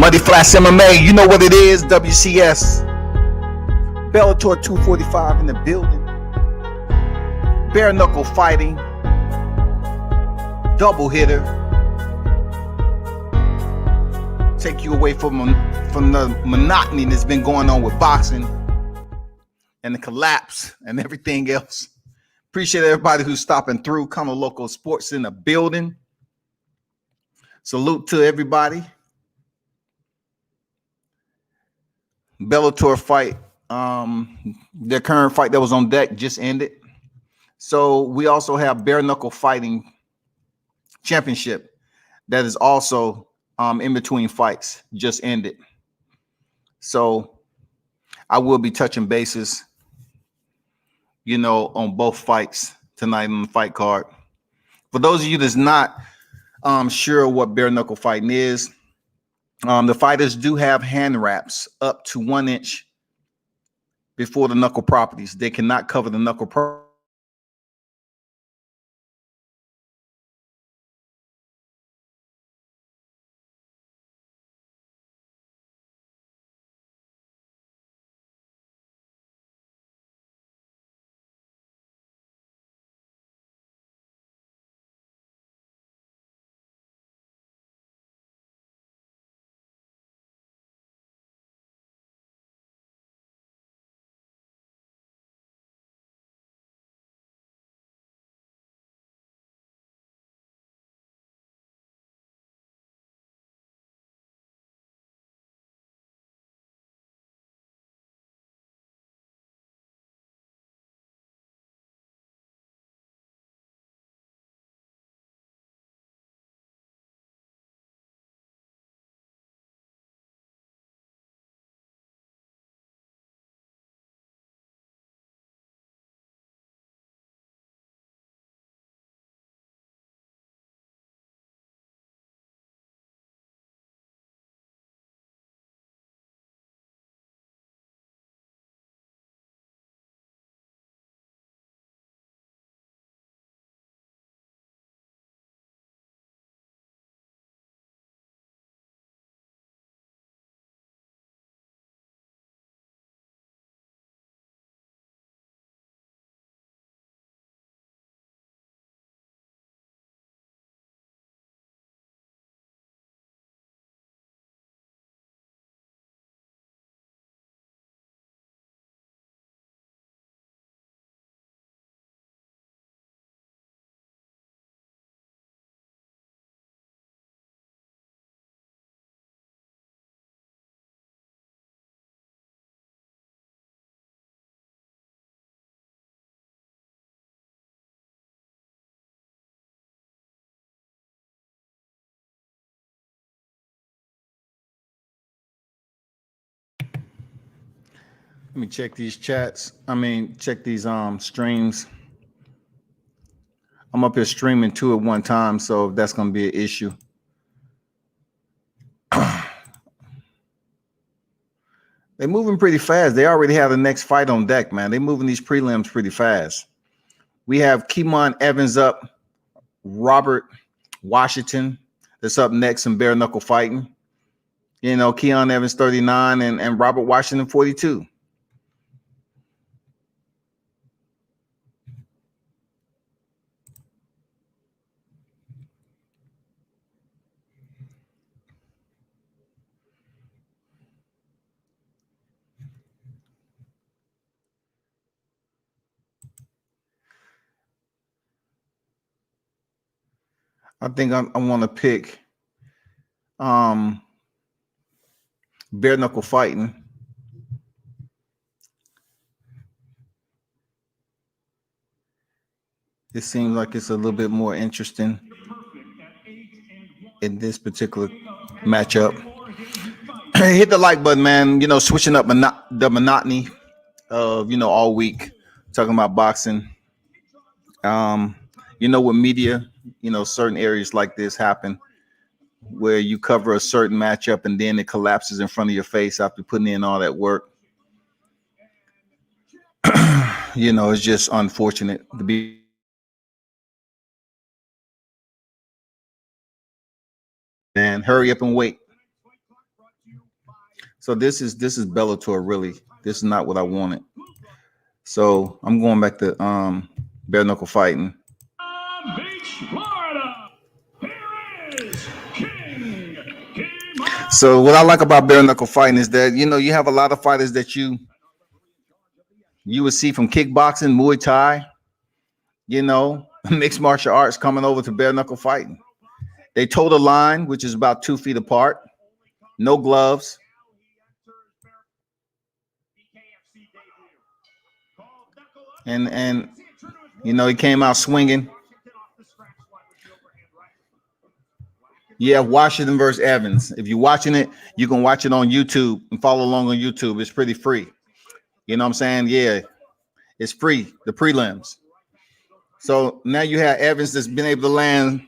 Muddy Flats MMA, you know what it is, WCS. Bellator 245 in the building. Bare knuckle fighting. Double hitter. Take you away from the monotony that's been going on with boxing and the collapse and everything else. Appreciate everybody who's stopping through. Kind of local sports in the building. Salute to everybody. Bellator fight, their current fight that was on deck just ended. So we also have bare knuckle fighting championship that is also in between fights, just ended. So I will be touching bases, you know, on both fights tonight on the fight card. For those of you that's not sure what bare knuckle fighting is, the fighters do have hand wraps up to 1 inch before the knuckle properties. They cannot cover the knuckle properties. Let me check these chats. Check these streams. I'm up here streaming two at one time, so that's going to be an issue. They're moving pretty fast. They already have the next fight on deck, man. They're moving these prelims pretty fast. We have Keemon Evans up, Robert Washington that's up next in bare knuckle fighting. You know, Keon Evans 39 and Robert Washington 42. I think I want to pick bare knuckle fighting. It seems like it's a little bit more interesting in this particular matchup. Hit the like button, man. You know, switching up the monotony of, you know, all week talking about boxing. You know, with media, you know, certain areas like this happen where you cover a certain matchup and then it collapses in front of your face after putting in all that work. You know, it's just unfortunate to be. Man, hurry up and wait. So this is Bellator, really. This is not what I wanted. So I'm going back to bare knuckle fighting. Beach, Florida. Here is King. So what I like about bare knuckle fighting is that, you know, you have a lot of fighters that you would see from kickboxing, Muay Thai, you know, mixed martial arts coming over to bare knuckle fighting. They toe the line, which is about 2 feet apart, no gloves. And you know, he came out swinging. Yeah, Washington versus Evans. If you're watching it, you can watch it on YouTube and follow along on YouTube. It's pretty free. You know what I'm saying? Yeah, it's free, the prelims. So now you have Evans that's been able to land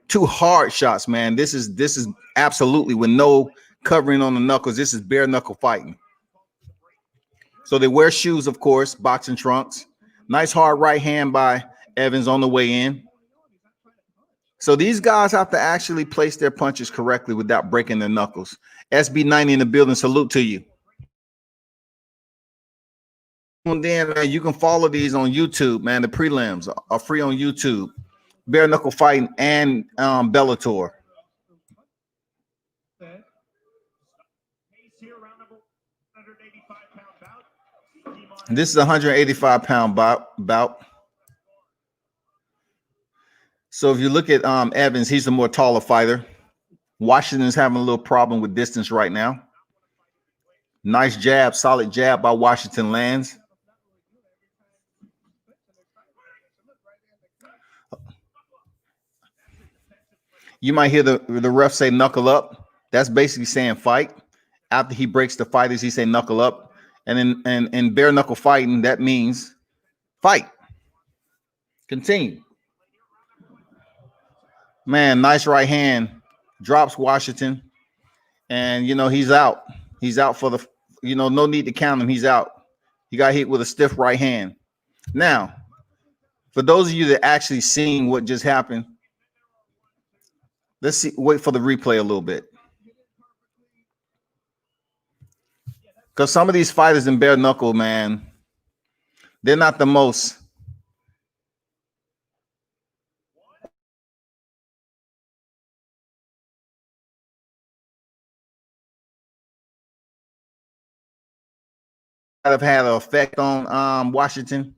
2 hard shots, man. This is absolutely with no covering on the knuckles. This is bare knuckle fighting. So they wear shoes, of course, boxing trunks. Nice hard right hand by Evans on the way in. So these guys have to actually place their punches correctly without breaking their knuckles. SB90 in the building, salute to you. And then, man, you can follow these on YouTube, man. The prelims are free on YouTube. Bare knuckle fighting and Bellator. This is a 185-pound bout. So if you look at Evans, he's the more taller fighter. Washington's having a little problem with distance right now. Nice jab, solid jab by Washington lands. You might hear the ref say knuckle up. That's basically saying fight. After he breaks the fighters, he say knuckle up. And in bare knuckle fighting, that means fight. Continue. Man, nice right hand. Drops Washington. And, you know, he's out. He's out for the, you know, no need to count him. He's out. He got hit with a stiff right hand. Now, for those of you that actually seen what just happened, let's see. Wait for the replay a little bit. Because some of these fighters in bare knuckle, man, they're not the most have had an effect on Washington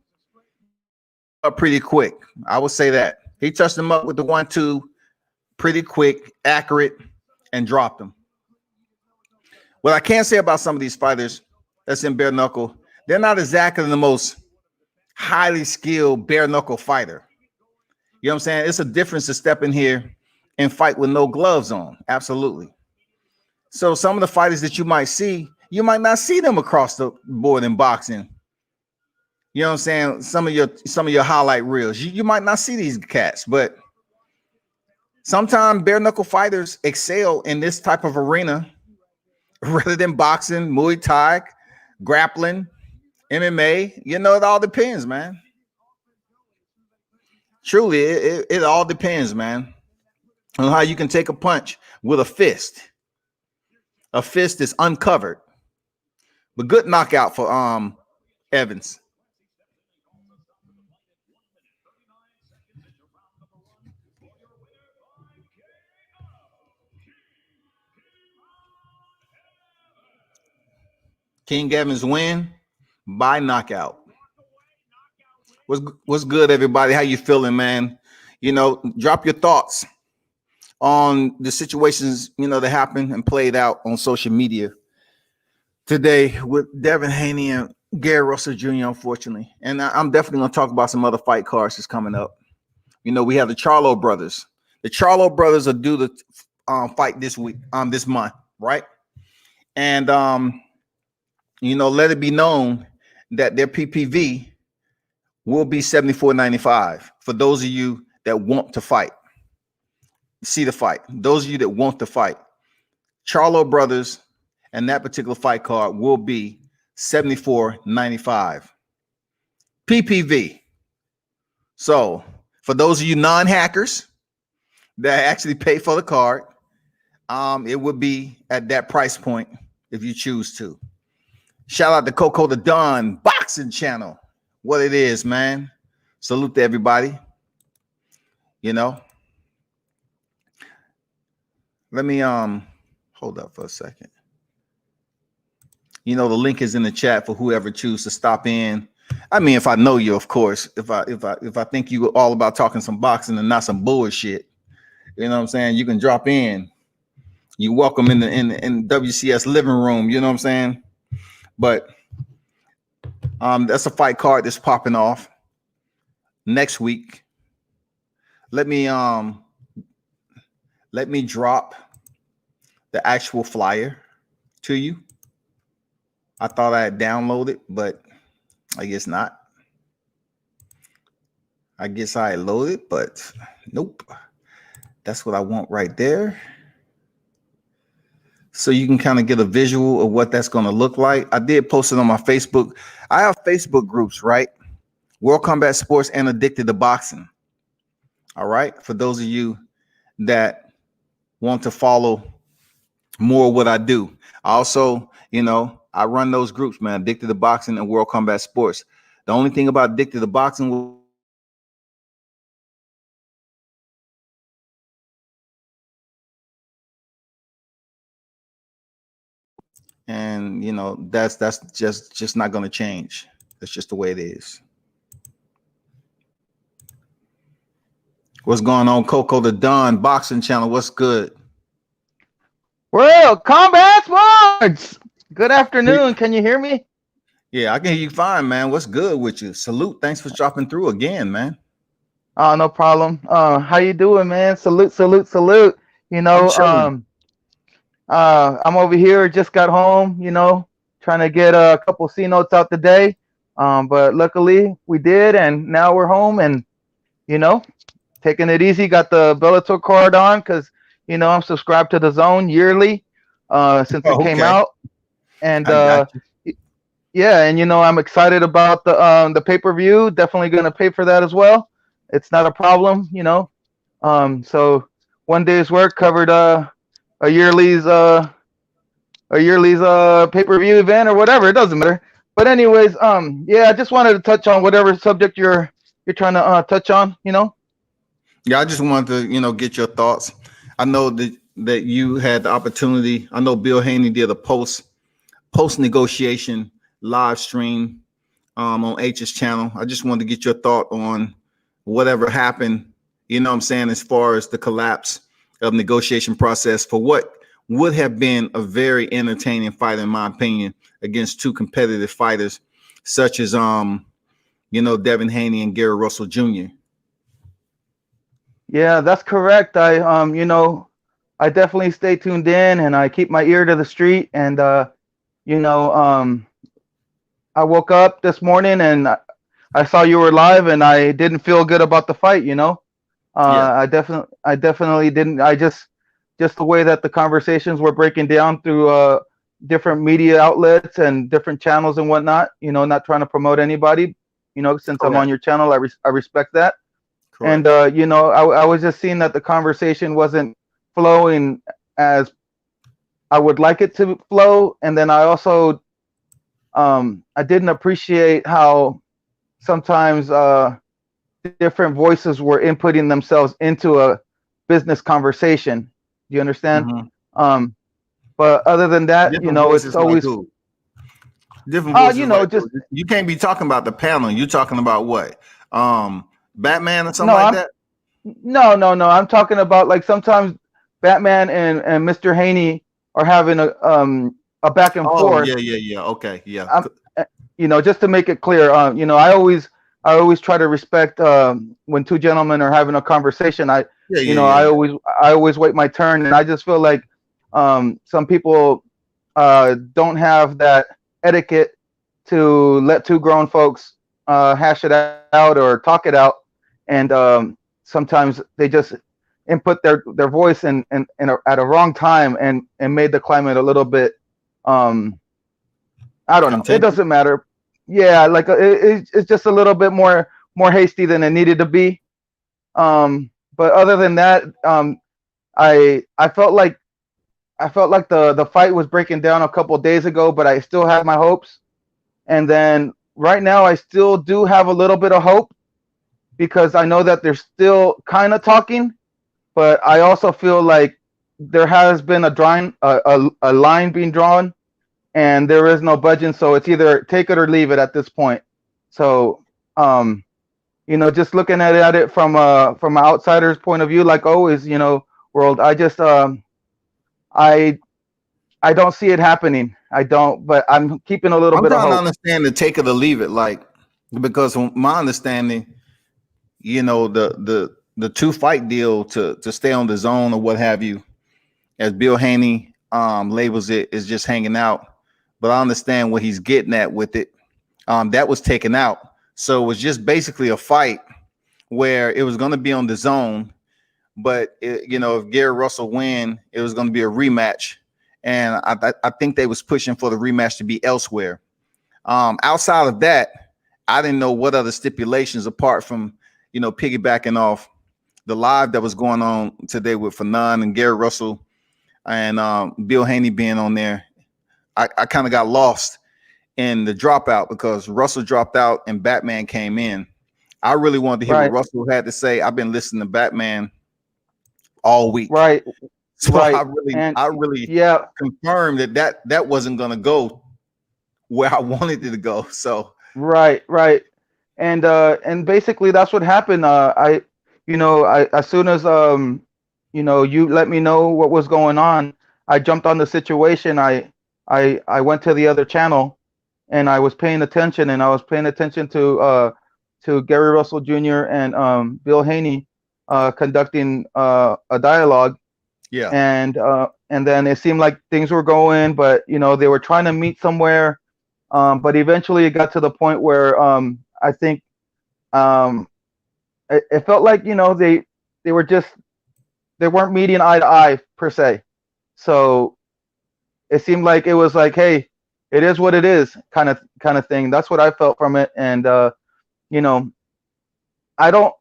pretty quick. I would say that. He touched him up with the 1-2 pretty quick, accurate, and dropped him. What I can say about some of these fighters that's in bare knuckle, they're not exactly the most highly skilled bare knuckle fighter. You know what I'm saying? It's a difference to step in here and fight with no gloves on. Absolutely. So some of the fighters that you might see, you might not see them across the board in boxing. You know what I'm saying? Some of your highlight reels, you might not see these cats, but sometimes bare knuckle fighters excel in this type of arena rather than boxing, Muay Thai, grappling, MMA. You know, it all depends, man. Truly, it all depends, man, on how you can take a punch with a fist. A fist is uncovered. But good knockout for Evans. King Evans win by knockout. What's good, everybody? How you feeling, man? You know, drop your thoughts on the situations, you know, that happened and played out on social media today with Devin Haney and Gary Russell Jr., unfortunately. And I'm definitely going to talk about some other fight cards that's coming up. You know, we have the Charlo brothers. The Charlo brothers are due to fight this week, this month, right? And, you know, let it be known that their PPV will be $74.95 for those of you that want to fight. See the fight. Those of you that want to fight. Charlo brothers and that particular fight card will be $74.95 PPV. So for those of you non-hackers that actually pay for the card, It would be at that price point if you choose to. Shout out to Coco the Don Boxing Channel. What it is, man. Salute to everybody. You know. Let me hold up for a second. You know, the link is in the chat for whoever chooses to stop in. I mean, if I know you, of course. If I think you all about talking some boxing and not some bullshit, you know what I'm saying? You can drop in. You welcome in the WCS living room. You know what I'm saying? But that's a fight card that's popping off next week. Let me drop the actual flyer to you. I thought I had downloaded, but I guess not. I guess I had loaded, but nope. That's what I want right there. So you can kind of get a visual of what that's going to look like. I did post it on my Facebook. I have Facebook groups, right? World Combat Sports and Addicted to Boxing. All right. For those of you that want to follow more of what I do. I also, you know, I run those groups, man. Addicted to Boxing and World Combat Sports. The only thing about Addicted to Boxing and you know that's just not going to change. That's just the way it is. What's going on, Coco the Don Boxing Channel? What's good? World Combat Sports. Good afternoon. Can you hear me? Yeah, I can hear you fine, man. What's good with you? Salute. Thanks for dropping through again, man. Oh, no problem. How you doing, man? Salute, salute, salute. You know, I'm over here. Just got home. You know, trying to get a couple C notes out today. But luckily we did, and now we're home, and you know, taking it easy. Got the Bellator card on because you know I'm subscribed to the Zone yearly since it came out, and yeah, and you know I'm excited about the pay-per-view. Definitely gonna pay for that as well. It's not a problem, you know. So one day's work covered a yearly's pay-per-view event or whatever. It doesn't matter. But anyways, yeah, I just wanted to touch on whatever subject you're trying to touch on, you know. Yeah, I just wanted to, you know, get your thoughts. I know that you had the opportunity. I know Bill Haney did a post negotiation live stream on H's channel. I just wanted to get your thought on whatever happened, you know what I'm saying, as far as the collapse of negotiation process for what would have been a very entertaining fight, in my opinion, against two competitive fighters such as you know, Devin Haney and Gary Russell Jr. Yeah, that's correct. I you know, I definitely stay tuned in and I keep my ear to the street, and you know, I woke up this morning and I saw you were live, and I didn't feel good about the fight, you know. Yeah. I definitely didn't. I just the way that the conversations were breaking down through different media outlets and different channels and whatnot, you know, not trying to promote anybody, you know, since I'm on your channel, I respect that. Correct. And you know, I was just seeing that the conversation wasn't flowing as I would like it to flow, and then I also I didn't appreciate how sometimes different voices were inputting themselves into a business conversation. Do you understand? Mm-hmm. But other than that, different you know, voices, it's always like different voices. you know, like just you can't be talking about the panel. You're talking about what? Batman or something no, like that? no. I'm talking about like sometimes Batman and Mr. Haney are having a back and forth. Yeah. Okay, yeah. You know, just to make it clear, you know, I always try to respect when two gentlemen are having a conversation. I always wait my turn, and I just feel like some people don't have that etiquette to let two grown folks hash it out or talk it out, and sometimes they just input their voice in at a wrong time and made the climate a little bit I don't know. It doesn't matter. Yeah, like it's just a little bit more hasty than it needed to be. But other than that, I felt like I felt like the fight was breaking down a couple of days ago, but I still had my hopes. And then right now, I still do have a little bit of hope because I know that they're still kind of talking, but I also feel like there has been a line being drawn, and there is no budging. So it's either take it or leave it at this point. So, just looking at it from an outsider's point of view, like always, world, I I don't see it happening. I don't, but I'm keeping a little I'm bit of trying to hope. understand the take it or leave it, like, because from my understanding, the 2 fight deal to stay on the zone or what have you, as Bill Haney labels it, is just hanging out. But I understand what he's getting at with it. That was taken out, so it was just basically a fight where it was going to be on the zone. But if Gary Russell win, it was going to be a rematch, and I think they was pushing for the rematch to be elsewhere. Outside of that, I didn't know what other stipulations apart from piggybacking off the live that was going on today with Fanon and Gary Russell and Bill Haney being on there. I kind of got lost in the dropout because Russell dropped out and Batman came in. I really wanted to hear what Russell had to say. I've been listening to Batman all week. Right. So right. I really confirmed that wasn't going to go where I wanted it to go. So right. And basically that's what happened. I as soon as you let me know what was going on, I jumped on the situation. I went to the other channel and I was paying attention, and I was paying attention to Gary Russell Jr. and Bill Haney conducting a dialogue. Yeah. And then it seemed like things were going, but they were trying to meet somewhere. But eventually it got to the point where I think it felt like they weren't meeting eye to eye per se. So it seemed like it was like, hey, it is what it is, kind of thing. That's what I felt from it. And I don't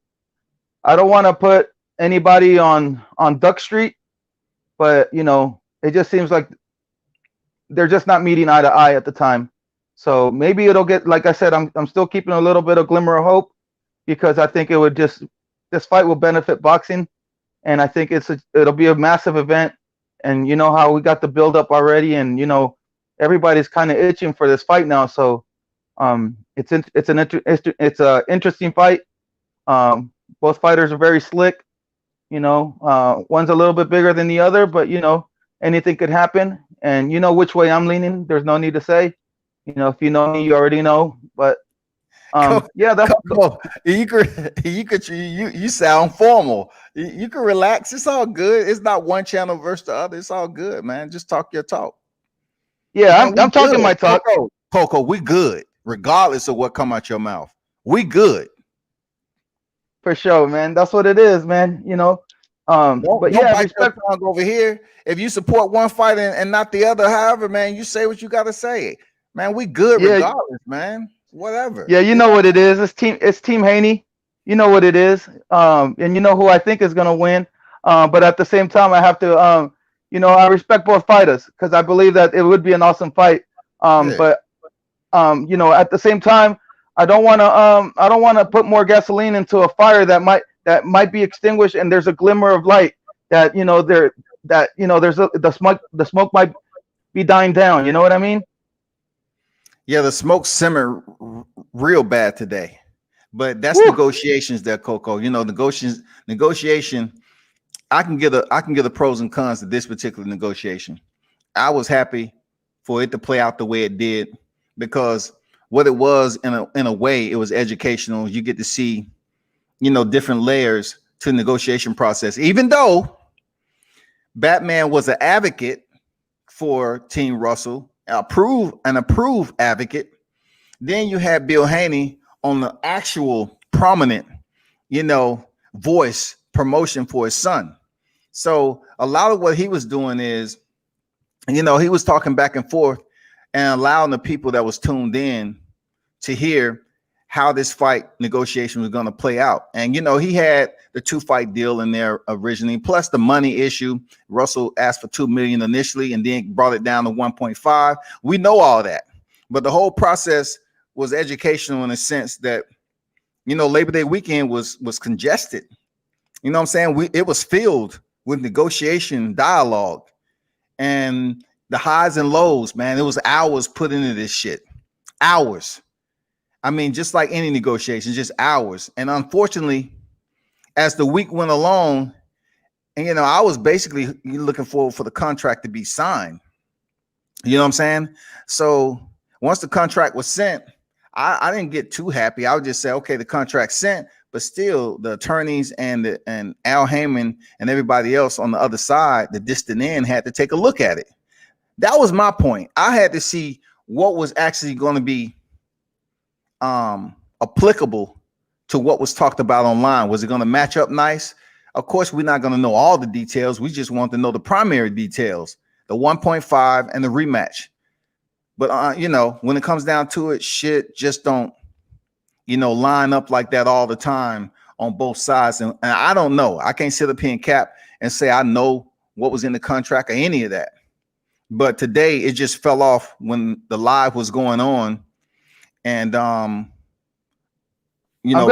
want to put anybody on Duck Street, but it just seems like they're just not meeting eye to eye at the time. So maybe it'll get, like I said, I'm still keeping a little bit of glimmer of hope because I think this fight will benefit boxing, and I think it'll be a massive event. And you know how we got the build up already, and everybody's kind of itching for this fight now. So it's an interesting fight. Both fighters are very slick. One's a little bit bigger than the other, but anything could happen. And which way I'm leaning. There's no need to say. If you know me, you already know. But that's cool. You sound formal. You can relax. It's all good. It's not one channel versus the other. It's all good, man. Just talk your talk. Yeah, man, I'm talking my talk. Coco, we good, regardless of what come out your mouth. We good. For sure, man. That's what it is, man. But yeah, respect over here. If you support one fight and not the other, however, man, you say what you got to say, man. We good regardless, man. Whatever. Yeah, you know what it is. It's Team Haney. You know what it is. And you know who I think is gonna win. But at the same time, I have to I respect both fighters because I believe that it would be an awesome fight. But at the same time, I don't want to put more gasoline into a fire that might be extinguished, and there's a glimmer of light that the smoke might be dying down. You know what I mean? Yeah, the smoke simmered real bad today, but that's negotiations there, Coco. Negotiation. I can get the pros and cons to this particular negotiation. I was happy for it to play out the way it did because what it was in a way, it was educational. You get to see, different layers to the negotiation process. Even though Batman was an advocate for Team Russell, an approved advocate, then you had Bill Haney on the actual prominent, voice promotion for his son. So a lot of what he was doing is, he was talking back and forth and allowing the people that was tuned in to hear how this fight negotiation was going to play out. And, you know, he had the 2-fight deal in there originally, plus the money issue. Russell asked for $2 million initially and then brought it down to 1.5. We know all that, but the whole process was educational in a sense that, you know, Labor Day weekend was congested. You know what I'm saying? It was filled with negotiation dialogue and the highs and lows, man. It was hours put into this shit. Hours. I mean, just like any negotiation, just hours. And unfortunately, as the week went along, and, you know, I was basically looking forward for the contract to be signed. You know what I'm saying? So once the contract was sent, I didn't get too happy. I would just say, okay, the contract's sent, but still the attorneys and Al Heyman and everybody else on the other side, the distant end, had to take a look at it. That was my point. I had to see what was actually going to be applicable to what was talked about online. Was it going to match up nice? Of course, we're not going to know all the details. We just want to know the primary details, the 1.5 and the rematch. But, you know, when it comes down to it, shit just don't, you know, line up like that all the time on both sides. And I don't know. I can't sit up here and cap and say I know what was in the contract or any of that. But today it just fell off when the live was going on. And, you know,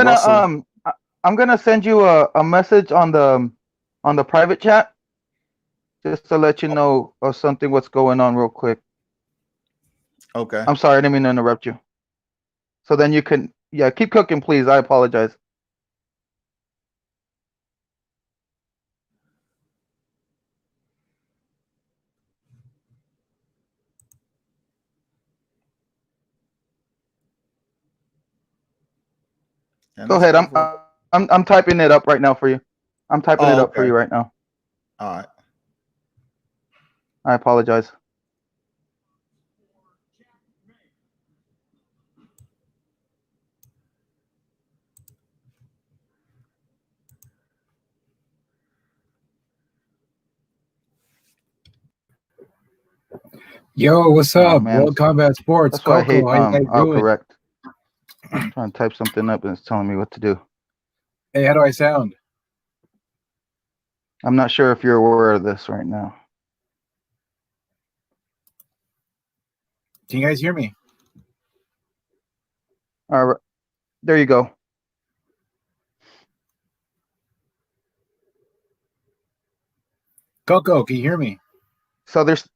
I'm gonna send you a message on the private chat just to let you know of something what's going on real quick. Okay. I'm sorry, I didn't mean to interrupt you. So then you can, yeah, keep cooking, please. I apologize. Go ahead. I'm typing it up right now for you. I'm typing it up for you right now. All right. I apologize. Yo, what's up? man. World Combat Sports. That's why I hate Coco, how you guys doing? autocorrect. I'm trying to type something up and it's telling me what to do. Hey, how do I sound? I'm not sure if you're aware of this right now. Can you guys hear me? All right, there you go. Coco, can you hear me? So there's,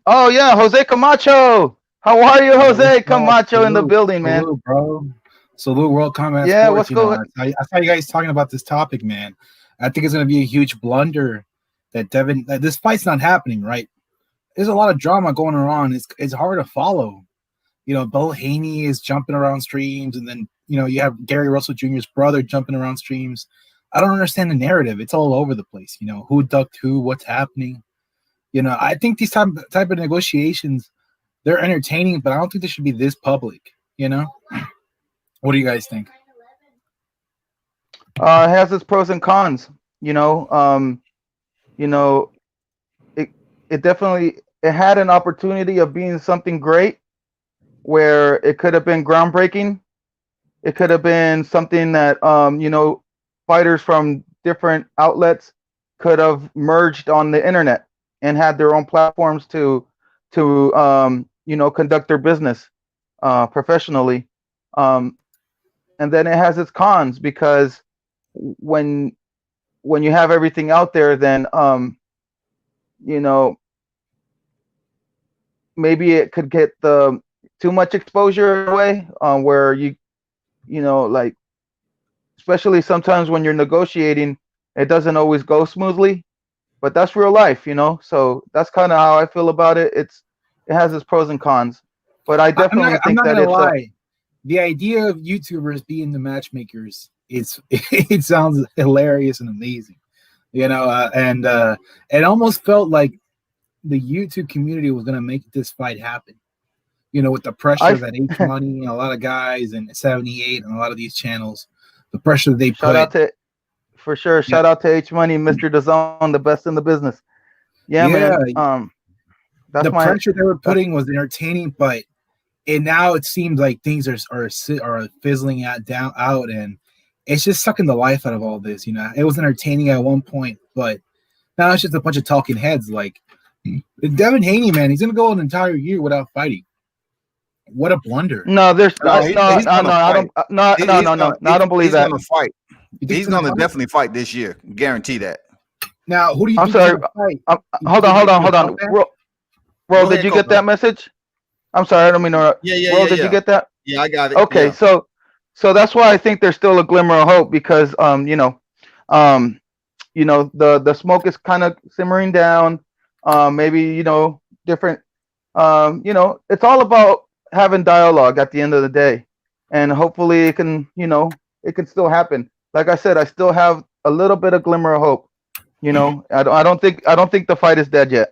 oh yeah, Jose Camacho. How are you, Jose Camacho, in the building, man? Salute, bro. Salute, World Combat Yeah, Sports. what's going? I saw you guys talking about this topic, man. I think it's going to be a huge blunder that this fight's not happening, right? There's a lot of drama going on. It's hard to follow. You know, Bill Haney is jumping around streams, and then, you know, you have Gary Russell Jr.'s brother jumping around streams. I don't understand the narrative. It's all over the place. You know, who ducked who, what's happening. You know, I think these type of negotiations, they're entertaining, but I don't think they should be this public. You know, what do you guys think? It has its pros and cons. You know, it definitely had an opportunity of being something great, where it could have been groundbreaking. It could have been something that you know, fighters from different outlets could have merged on the internet and had their own platforms to you know, conduct their business professionally. And then it has its cons, because when you have everything out there, then you know, maybe it could get too much exposure away, where you know, like, especially sometimes when you're negotiating, it doesn't always go smoothly, but that's real life, you know. So that's kind of how I feel about it. It has its pros and cons, but I definitely think that it's lie. The idea of YouTubers being the matchmakers, it sounds hilarious and amazing, you know, and it almost felt like the YouTube community was going to make this fight happen, you know, with the pressure that H Money and a lot of guys and 78 and a lot of these channels, the pressure that they shout out to H Money, Mr. DAZN, the best in the business. Yeah, man. The pressure they were putting was entertaining, but and now it seems like things are fizzling out, and it's just sucking the life out of all this. You know, it was entertaining at one point, but now it's just a bunch of talking heads. Like Devin Haney, man, he's gonna go an entire year without fighting. What a blunder! No, there's No, no, he's no, gonna no. I fight. don't. No, He- no, he's no, no. gonna- No, I don't believe he's that. gonna fight. You think He's gonna fight? definitely fight this year. Guarantee that. Now, who do you I'm think he's sorry. gonna fight? You Hold think on, he might hold be a on. comeback? Ro, Go did ahead, you get Coco. that message? I'm sorry, I don't mean to interrupt. Yeah. Did you get that? Yeah, I got it. Okay, Yeah. so that's why I think there's still a glimmer of hope because um the smoke is kind of simmering down. Maybe different. It's all about having dialogue at the end of the day, and hopefully it can still happen. Like I said, I still have a little bit of glimmer of hope. I don't think the fight is dead yet.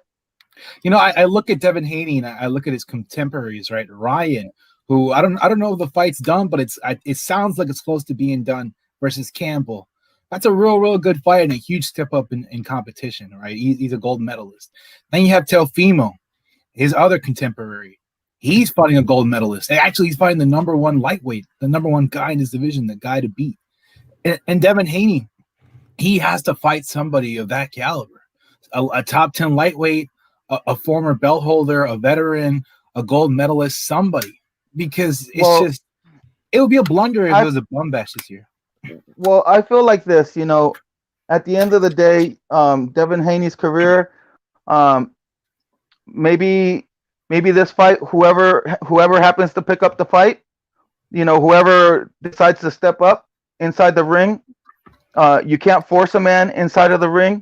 You know, I look at Devin Haney and I look at his contemporaries, right? Ryan, who I don't know if the fight's done, but it sounds like it's close to being done versus Campbell. That's a real good fight and a huge step up in competition, right? He's a gold medalist. Then you have Teofimo, his other contemporary. He's fighting a gold medalist. Actually, he's fighting the number one lightweight, the number one guy in his division, the guy to beat. And Devin Haney, he has to fight somebody of that caliber, a top 10 lightweight, a former belt holder, a veteran, a gold medalist, somebody, because it would be a blunder if it was a bum bash this year. Well, I feel like this, at the end of the day, Devin Haney's career, maybe this fight, whoever happens to pick up the fight, whoever decides to step up inside the ring, you can't force a man inside of the ring,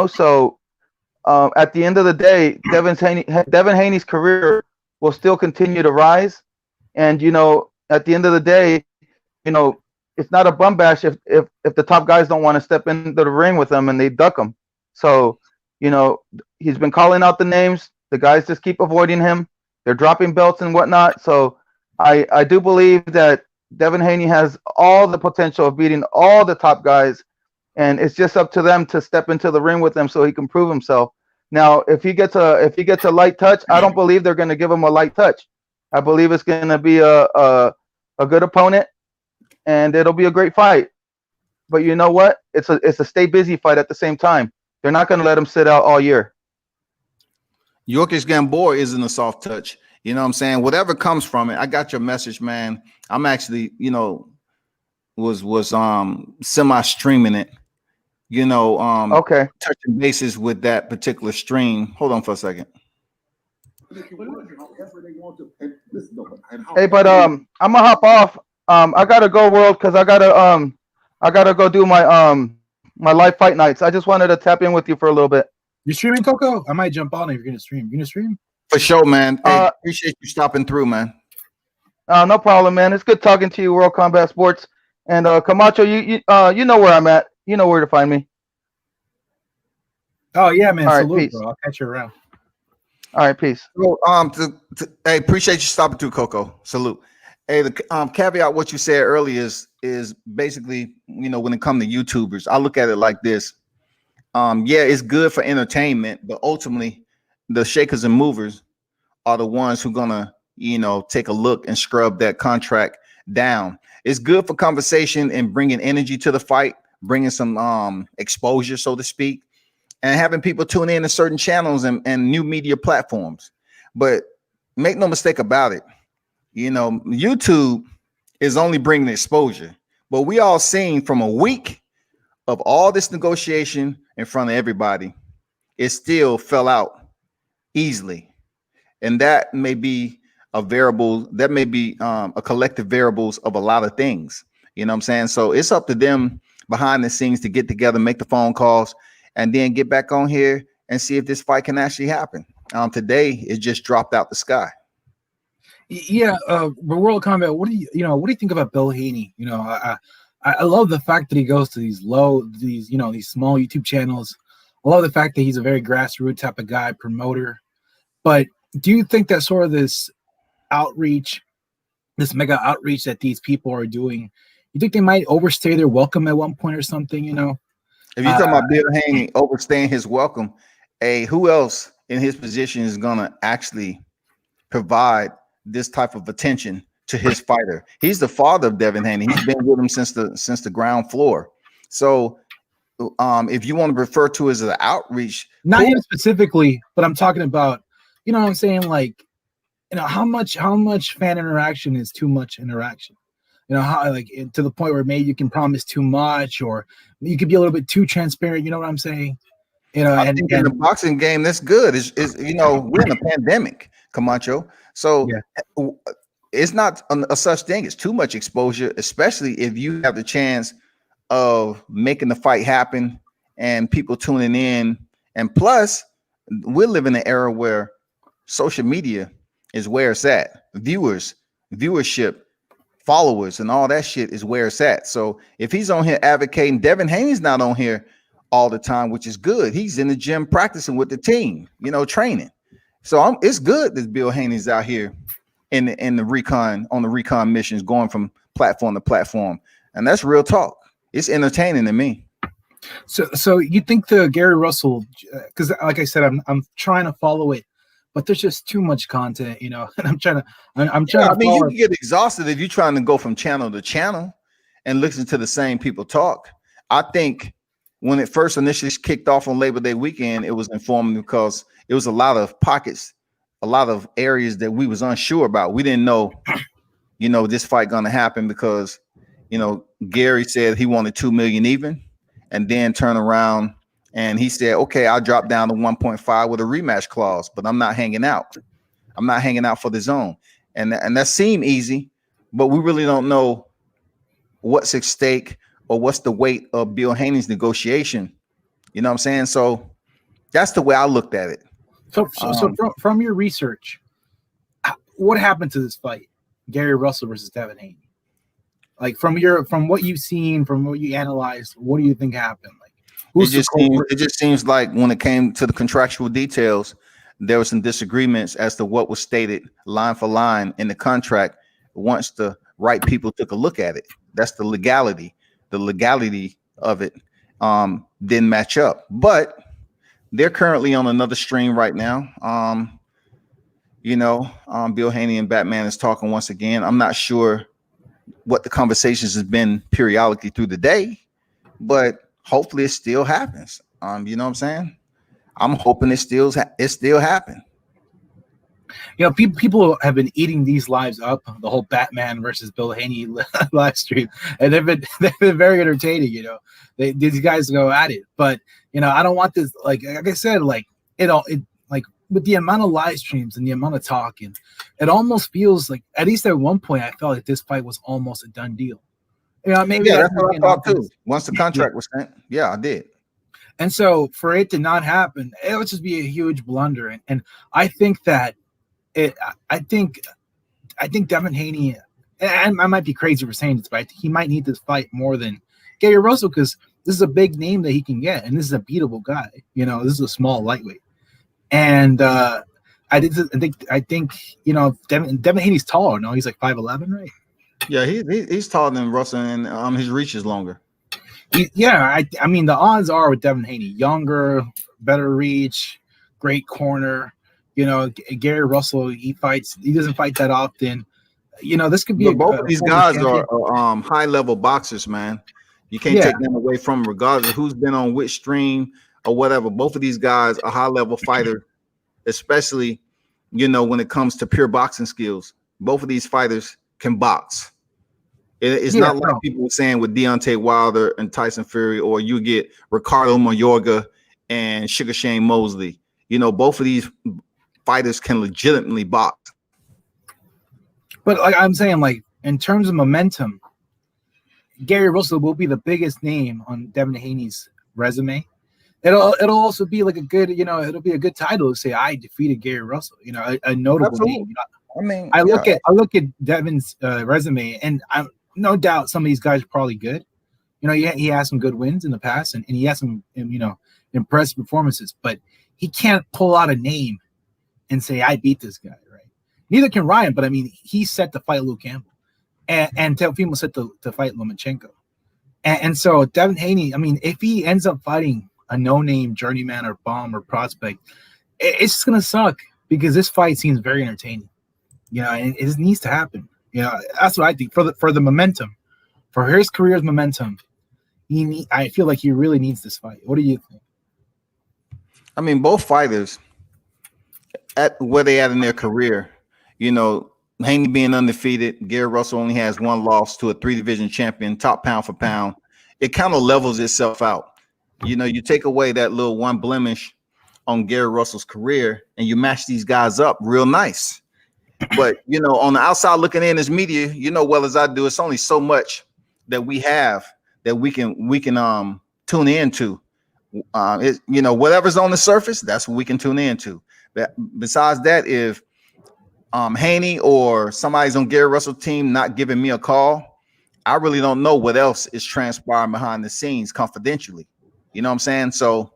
so at the end of the day, Devin Haney's career will still continue to rise, and at the end of the day, it's not a bum bash if the top guys don't want to step into the ring with him and they duck him. So he's been calling out the names. The guys just keep avoiding him. They're dropping belts and whatnot. So I do believe that Devin Haney has all the potential of beating all the top guys, and it's just up to them to step into the ring with him so he can prove himself. Now, if he gets a light touch, I don't believe they're going to give him a light touch. I believe it's going to be a good opponent, and it'll be a great fight. But you know what? It's a stay busy fight at the same time. They're not going to let him sit out all year. Yorkish Gamboa isn't a soft touch. You know what I'm saying? Whatever comes from it, I got your message, man. I'm actually, was semi streaming it. Okay. Touching bases with that particular stream. Hold on for a second. Hey, but I'm gonna hop off. I gotta go, World, because I gotta go do my live fight nights. I just wanted to tap in with you for a little bit. You're streaming, Coco? I might jump on if you're gonna stream. You gonna stream? For sure, man. Hey, appreciate you stopping through, man. No problem, man. It's good talking to you, World Combat Sports. And Camacho, you know where I'm at. You know where to find me. Oh yeah, man. All right, Salute, peace. bro. I'll catch you around. All right, peace. So, hey, appreciate you stopping through, Coco. Salute. Hey, the caveat what you said earlier is basically, when it comes to YouTubers, I look at it like this. Yeah, it's good for entertainment, but ultimately, the shakers and movers are the ones who gonna, take a look and scrub that contract down. It's good for conversation and bringing energy to the fight, bringing some exposure, so to speak, and having people tune in to certain channels and new media platforms. But make no mistake about it, YouTube is only bringing exposure. But we all seen from a week of all this negotiation in front of everybody, it still fell out easily. And that may be a variable, that may be a collective variables of a lot of things. You know what I'm saying? So it's up to them behind the scenes to get together, make the phone calls, and then get back on here and see if this fight can actually happen. Today, it just dropped out the sky. Yeah, World Combat. What do you think about Bill Haney? I love the fact that he goes to these small YouTube channels. I love the fact that he's a very grassroots type of guy, promoter. But do you think that sort of this outreach, this mega outreach that these people are doing, you think they might overstay their welcome at one point or something? If you're talking about Bill Haney overstaying his welcome, who else in his position is gonna actually provide this type of attention to his fighter. He's the father of Devin Haney. He's been with him since the ground floor. So if you want to refer to it as an outreach, not him specifically, but I'm talking about, you know what I'm saying? Like, you know, how much fan interaction is too much interaction? You know, how, like, to the point where maybe you can promise too much, or you could be a little bit too transparent. You know what I'm saying? You know, I think in the boxing game, that's good. Is you know, we're in a pandemic, Camacho. So it's not a such thing. It's too much exposure, especially if you have the chance of making the fight happen and people tuning in. And plus, we're living in an era where social media is where it's at. Viewership, followers, and all that shit is where it's at. So if he's on here advocating, Devin Haney's not on here all the time, which is good. He's in the gym practicing with the team, you know, training. So it's good that Bill Haney's out here in the recon, on the recon missions, going from platform to platform. And that's real talk. It's entertaining to me. So you think the Gary Russell, because like I said, I'm trying to follow it, but there's just too much content, you know, and I'm trying to. I mean, you can get exhausted if you're trying to go from channel to channel and listen to the same people talk. I think when it first initially kicked off on Labor Day weekend, it was informative because it was a lot of pockets, a lot of areas that we was unsure about. We didn't know, you know, this fight going to happen because, you know, Gary said he wanted 2 million even, and then turn around and he said, okay, I'll drop down to 1.5 with a rematch clause, but I'm not hanging out. I'm not hanging out for the zone. And that seemed easy, but we really don't know what's at stake or what's the weight of Bill Haney's negotiation. You know what I'm saying? So that's the way I looked at it. So from your research, what happened to this fight, Gary Russell versus Devin Haney? Like from what you've seen, from what you analyzed, what do you think happened? Like, it just seems like when it came to the contractual details, there were some disagreements as to what was stated line for line in the contract once the right people took a look at it. That's the legality. The legality of it didn't match up, but they're currently on another stream right now. Bill Haney and Batman is talking once again. I'm not sure what the conversations has been periodically through the day, but hopefully it still happens. You know what I'm saying? I'm hoping it still happen. You know, people have been eating these lives up, the whole Batman versus Bill Haney live stream, and they've been very entertaining. You know, these guys go at it, but you know, I don't want this. Like I said, like it like with the amount of live streams and the amount of talking, it almost feels like, at least at one point, I felt like this fight was almost a done deal. You know, maybe that's what I thought too. Once the contract was sent, I did. And so for it to not happen, it would just be a huge blunder. And I think that. I think Devin Haney, and I might be crazy for saying this, but I think he might need this fight more than Gary Russell, because this is a big name that he can get, and this is a beatable guy. You know, this is a small lightweight, and I think you know, Devin Haney's taller. No, he's like 5'11", right? Yeah, he's taller than Russell, and his reach is longer. I mean, the odds are with Devin Haney, younger, better reach, great corner. You know, Gary Russell, he doesn't fight that often. You know, this could be both of these guys are high level boxers, man. You can't take them away from them, regardless of who's been on which stream or whatever. Both of these guys are high level fighter, especially, you know, when it comes to pure boxing skills. Both of these fighters can box. It's not like people were saying with Deontay Wilder and Tyson Fury, or you get Ricardo Mayorga and Sugar Shane Mosley. You know, both of these fighters can legitimately box. But like I'm saying, like in terms of momentum, Gary Russell will be the biggest name on Devin Haney's resume. It'll also be like a good, you know, it'll be a good title to say I defeated Gary Russell. You know, a notable name. You know, I mean, I look at Devin's resume, and I'm no doubt some of these guys are probably good. You know, he has some good wins in the past, and he has some, you know, impressive performances, but he can't pull out a name and say, I beat this guy, right? Neither can Ryan, but I mean, he's set to fight Luke Campbell. And Teofimo set to fight Lomachenko. And so Devin Haney, I mean, if he ends up fighting a no-name journeyman or bomb or prospect, it's just going to suck, because this fight seems very entertaining. You know, and it needs to happen. You know, that's what I think for the momentum, for his career's momentum. I feel like he really needs this fight. What do you think? I mean, both fighters at where they at in their career, you know, Haney being undefeated, Gary Russell only has one loss to a 3-division champion, top pound for pound. It kind of levels itself out. You know, you take away that little one blemish on Gary Russell's career and you match these guys up real nice. But, you know, on the outside looking in as media, you know, well as I do, it's only so much that we have that we can tune into. You know, whatever's on the surface, that's what we can tune into. But besides that, if Haney or somebody's on Gary Russell's team not giving me a call, I really don't know what else is transpiring behind the scenes confidentially. You know what I'm saying? So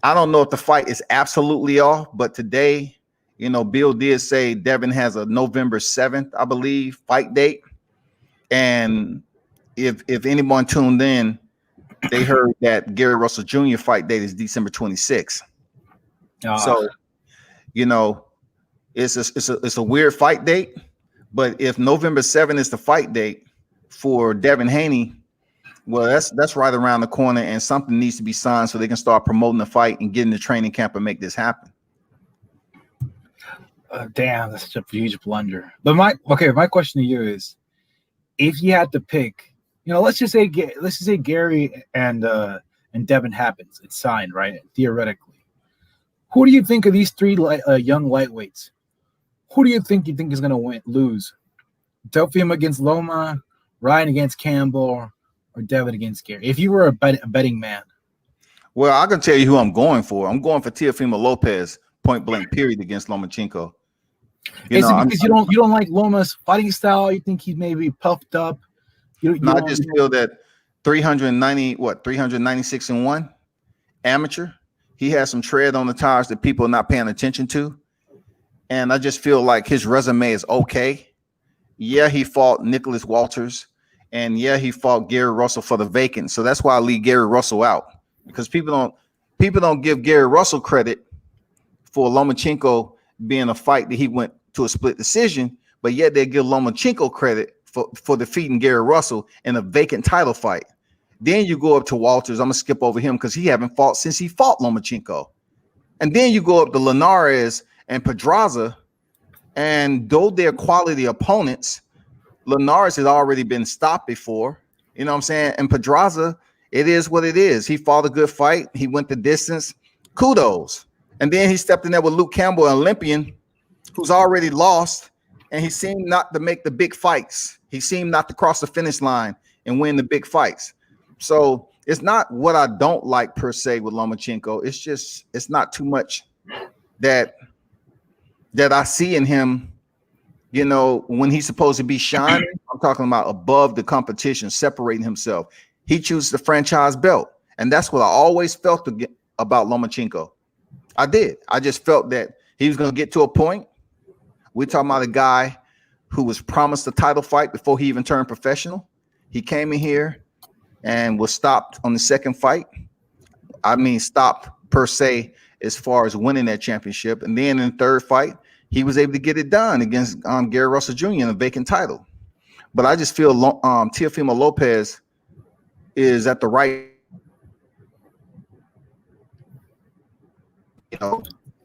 I don't know if the fight is absolutely off, but today, you know, Bill did say Devin has a November 7th, I believe, fight date. And if anyone tuned in, they heard that Gary Russell Jr. fight date is December 26th. So, you know, it's a weird fight date, but if November 7th is the fight date for Devin Haney, well, that's right around the corner, and something needs to be signed so they can start promoting the fight and get in the training camp and make this happen. Damn, that's such a huge blunder. But my question to you is, if you had to pick, you know, let's just say Gary and Devin happens, it's signed, right? Theoretically, who do you think of these three young lightweights? Who do you think is going to lose? Teofimo against Loma, Ryan against Campbell, or Devin against Gary? If you were a betting man. Well, I can tell you who I'm going for. I'm going for Teofimo Lopez, point blank period, against Lomachenko. Is it because you don't like Loma's fighting style? You think he's maybe puffed up? I just feel that 396-1 amateur. He has some tread on the tires that people are not paying attention to. And I just feel like his resume is okay. Yeah, he fought Nicholas Walters. And yeah, he fought Gary Russell for the vacant. So that's why I leave Gary Russell out. Because people don't give Gary Russell credit for Lomachenko being a fight that he went to a split decision, but yet they give Lomachenko credit for defeating Gary Russell in a vacant title fight. Then you go up to Walters. I'm gonna skip over him because he haven't fought since he fought Lomachenko. And then you go up to Linares and Pedraza, and though they're quality opponents, Linares has already been stopped before. You know what I'm saying? And Pedraza, it is what it is. He fought a good fight. He went the distance. Kudos. And then he stepped in there with Luke Campbell, an Olympian, who's already lost, and he seemed not to make the big fights. He seemed not to cross the finish line and win the big fights. So it's not what I don't like per se with Lomachenko. It's just it's not too much that I see in him. You know, when he's supposed to be shining, I'm talking about above the competition, separating himself. He chooses the franchise belt, and that's what I always felt about Lomachenko. I did. I just felt that he was going to get to a point. We're talking about a guy who was promised a title fight before he even turned professional. He came in here and was stopped on the second fight. I mean, stopped per se as far as winning that championship. And then in the third fight, he was able to get it done against Gary Russell Jr. in a vacant title. But I just feel Teofimo Lopez is at the right,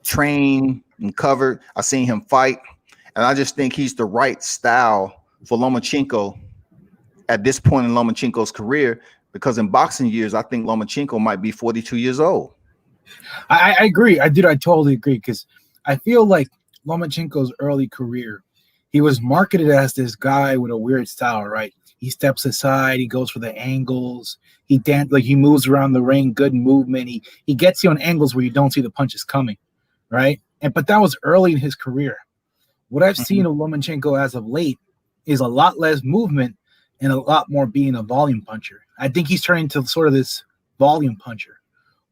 trained and covered. I seen him fight, and I just think he's the right style for Lomachenko at this point in Lomachenko's career, because in boxing years, I think Lomachenko might be 42 years old. I agree. I totally agree, because I feel like Lomachenko's early career, he was marketed as this guy with a weird style, right? He steps aside, he goes for the angles, he moves around the ring, good movement. He gets you on angles where you don't see the punches coming, right? But that was early in his career. What I've seen of Lomachenko as of late is a lot less movement and a lot more being a volume puncher. I think he's turning to sort of this volume puncher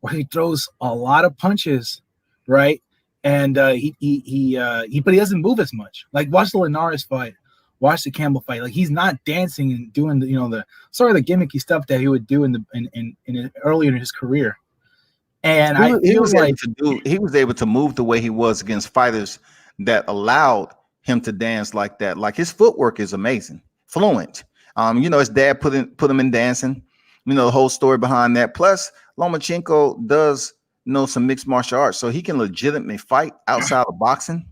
where he throws a lot of punches, right? And but he doesn't move as much. Like, watch the Linares fight, watch the Campbell fight. Like, he's not dancing and doing the sort of the gimmicky stuff that he would do in earlier in his career. And he was able to move the way he was against fighters that allowed him to dance like that. Like his footwork is amazing, fluent. His dad put him in dancing. The whole story behind that. Plus, Lomachenko does know some mixed martial arts, so he can legitimately fight outside of boxing.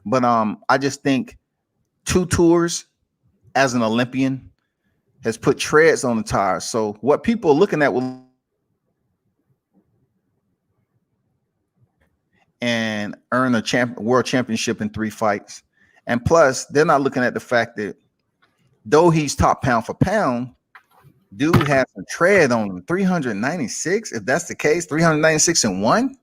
But I just think 2 tours as an Olympian has put treads on the tires. So what people are looking at will and earn a world championship in 3 fights. And plus, they're not looking at the fact that though he's top pound for pound, dude has some tread on him. 396, if that's the case, 396-1.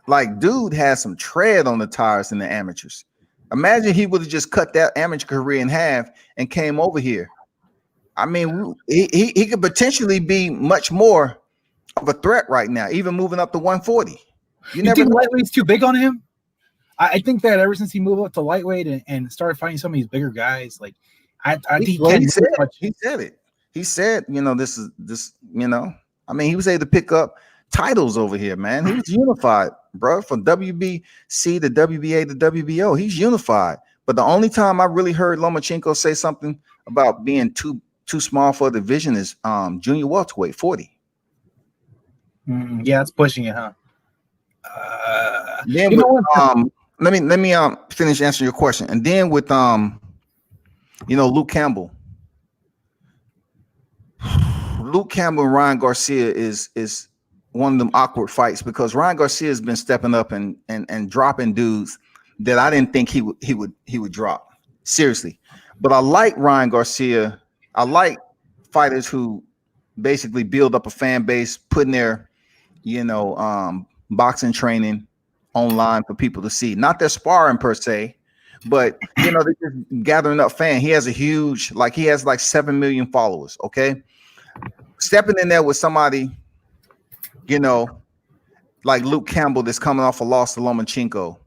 Like, dude has some tread on the tires in the amateurs. Imagine he would have just cut that amateur career in half and came over here. I mean, he could potentially be much more of a threat right now, even moving up to 140. You think lightweight's too big on him? I think that ever since he moved up to lightweight and started fighting some of these bigger guys, like I think he said it. He said, this is. I mean, he was able to pick up titles over here, man. He was unified, bro, from WBC to WBA to WBO. He's unified. But the only time I really heard Lomachenko say something about being too small for the division is junior welterweight 40. Yeah, it's pushing it, huh? Then let me finish answering your question. And then with Luke Campbell. Luke Campbell and Ryan Garcia is one of them awkward fights because Ryan Garcia has been stepping up and dropping dudes that I didn't think he would drop. Seriously. But I like Ryan Garcia. I like fighters who basically build up a fan base, putting their boxing training online for people to see. Not their sparring per se, but they're just gathering up fans. He has he has like 7 million followers. Okay. Stepping in there with somebody, like Luke Campbell that's coming off a loss to Lomachenko.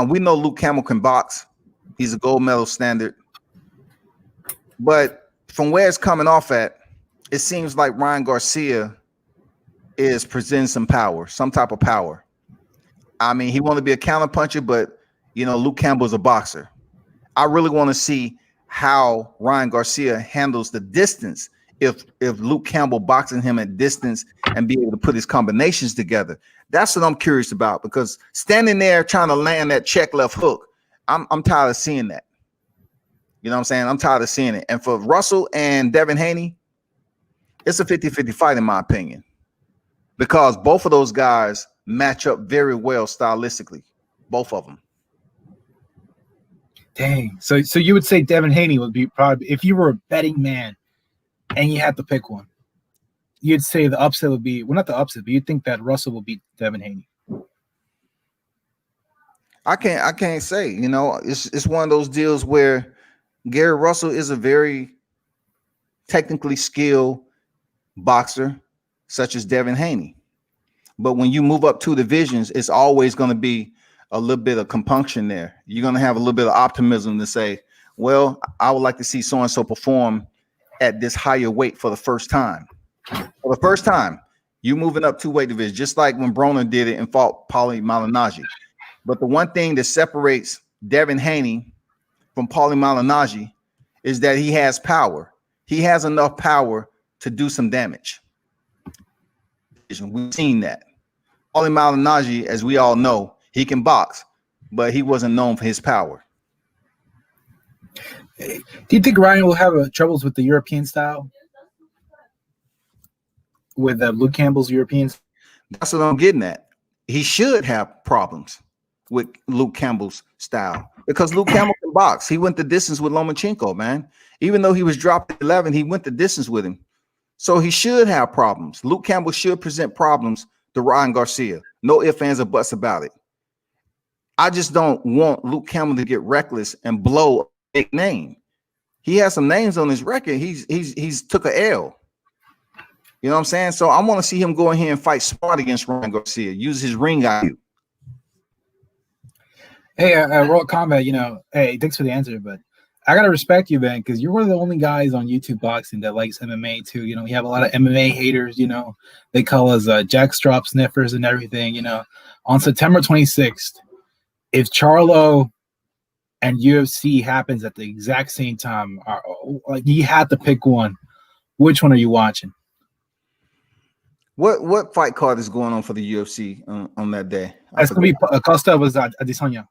We know Luke Campbell can box. He's a gold medal standard. But from where it's coming off at, it seems like Ryan Garcia is presenting some power, some type of power. I mean, he want to be a counterpuncher, but Luke Campbell is a boxer. I really want to see how Ryan Garcia handles the distance if Luke Campbell boxing him at distance and be able to put his combinations together. That's what I'm curious about, because standing there trying to land that check left hook, I'm tired of seeing that. You know what I'm saying? I'm tired of seeing it. And for Russell and Devin Haney, it's a 50-50 fight in my opinion, because both of those guys match up very well stylistically, both of them. Dang. So you would say Devin Haney would be probably, if you were a betting man and you had to pick one, you'd say the upset would be, well, not the upset, but you'd think that Russell will beat Devin Haney. I can't say, it's one of those deals where Gary Russell is a very technically skilled boxer, such as Devin Haney. But when you move up 2 divisions, it's always going to be a little bit of compunction there. You're going to have a little bit of optimism to say, well, I would like to see so-and-so perform at this higher weight for the first time. For the first time, you moving up 2 weight divisions, just like when Broner did it and fought Paulie Malignaggi. But the one thing that separates Devin Haney from Paulie Malignaggi is that he has power. He has enough power to do some damage. We've seen that. Paulie Malignaggi, as we all know, he can box, but he wasn't known for his power. Do you think Ryan will have troubles with the European style? With Luke Campbell's Europeans? That's what I'm getting at. He should have problems with Luke Campbell's style, because Luke Campbell can box. He went the distance with Lomachenko, man. Even though he was dropped at 11, he went the distance with him. So he should have problems. Luke Campbell should present problems to Ryan Garcia. No ifs, ands, or buts about it. I just don't want Luke Campbell to get reckless and blow a big name. He has some names on his record. He's took a L. You know what I'm saying? So I want to see him go in here and fight smart against Ryan Garcia. Use his ring IQ. Hey, World Combat, hey, thanks for the answer, but I gotta respect you, man, because you're one of the only guys on YouTube boxing that likes MMA too. We have a lot of MMA haters. They call us jackstrap sniffers and everything. On September 26th, if Charlo and UFC happens at the exact same time, like you had to pick one. Which one are you watching? What fight card is going on for the UFC on that day? That's gonna be Costa was Adesanya.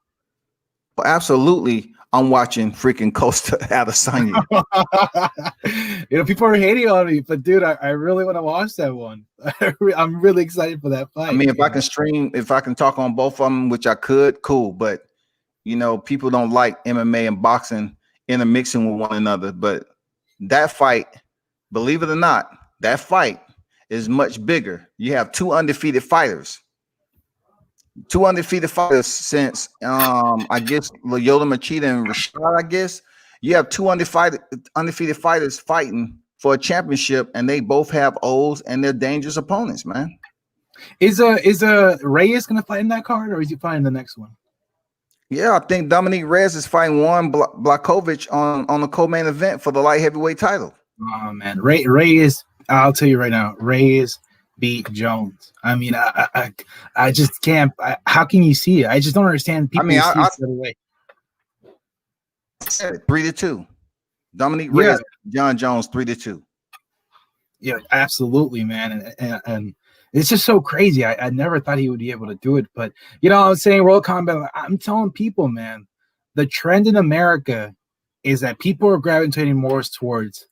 Well, absolutely, I'm watching freaking Costa Adesanya. People are hating on me, but dude, I really want to watch that one. I'm really excited for that fight. I mean, if I can stream, if I can talk on both of them, which I could, cool. But people don't like MMA and boxing intermixing with one another. But that fight, believe it or not, that fight is much bigger. You have two undefeated fighters. Since I guess Lyoto Machida and Rashad. I guess you have two undefeated fighters fighting for a championship, and they both have O's and they're dangerous opponents, man. Is Reyes gonna fight in that card, or is he fighting the next one? Yeah, I think Dominique Reyes is fighting Juan Blachowicz on the co-main event for the light heavyweight title. Oh man, Reyes. I'll tell you right now, Reyes beat Jones. I mean, I just can't. How can you see it? I just don't understand. People see it the other way. 3-2. Dominique Reyes, John Jones, 3-2. Yeah, absolutely, man, and it's just so crazy. I never thought he would be able to do it, but I was saying World Combat. I'm telling people, man, the trend in America is that people are gravitating more towards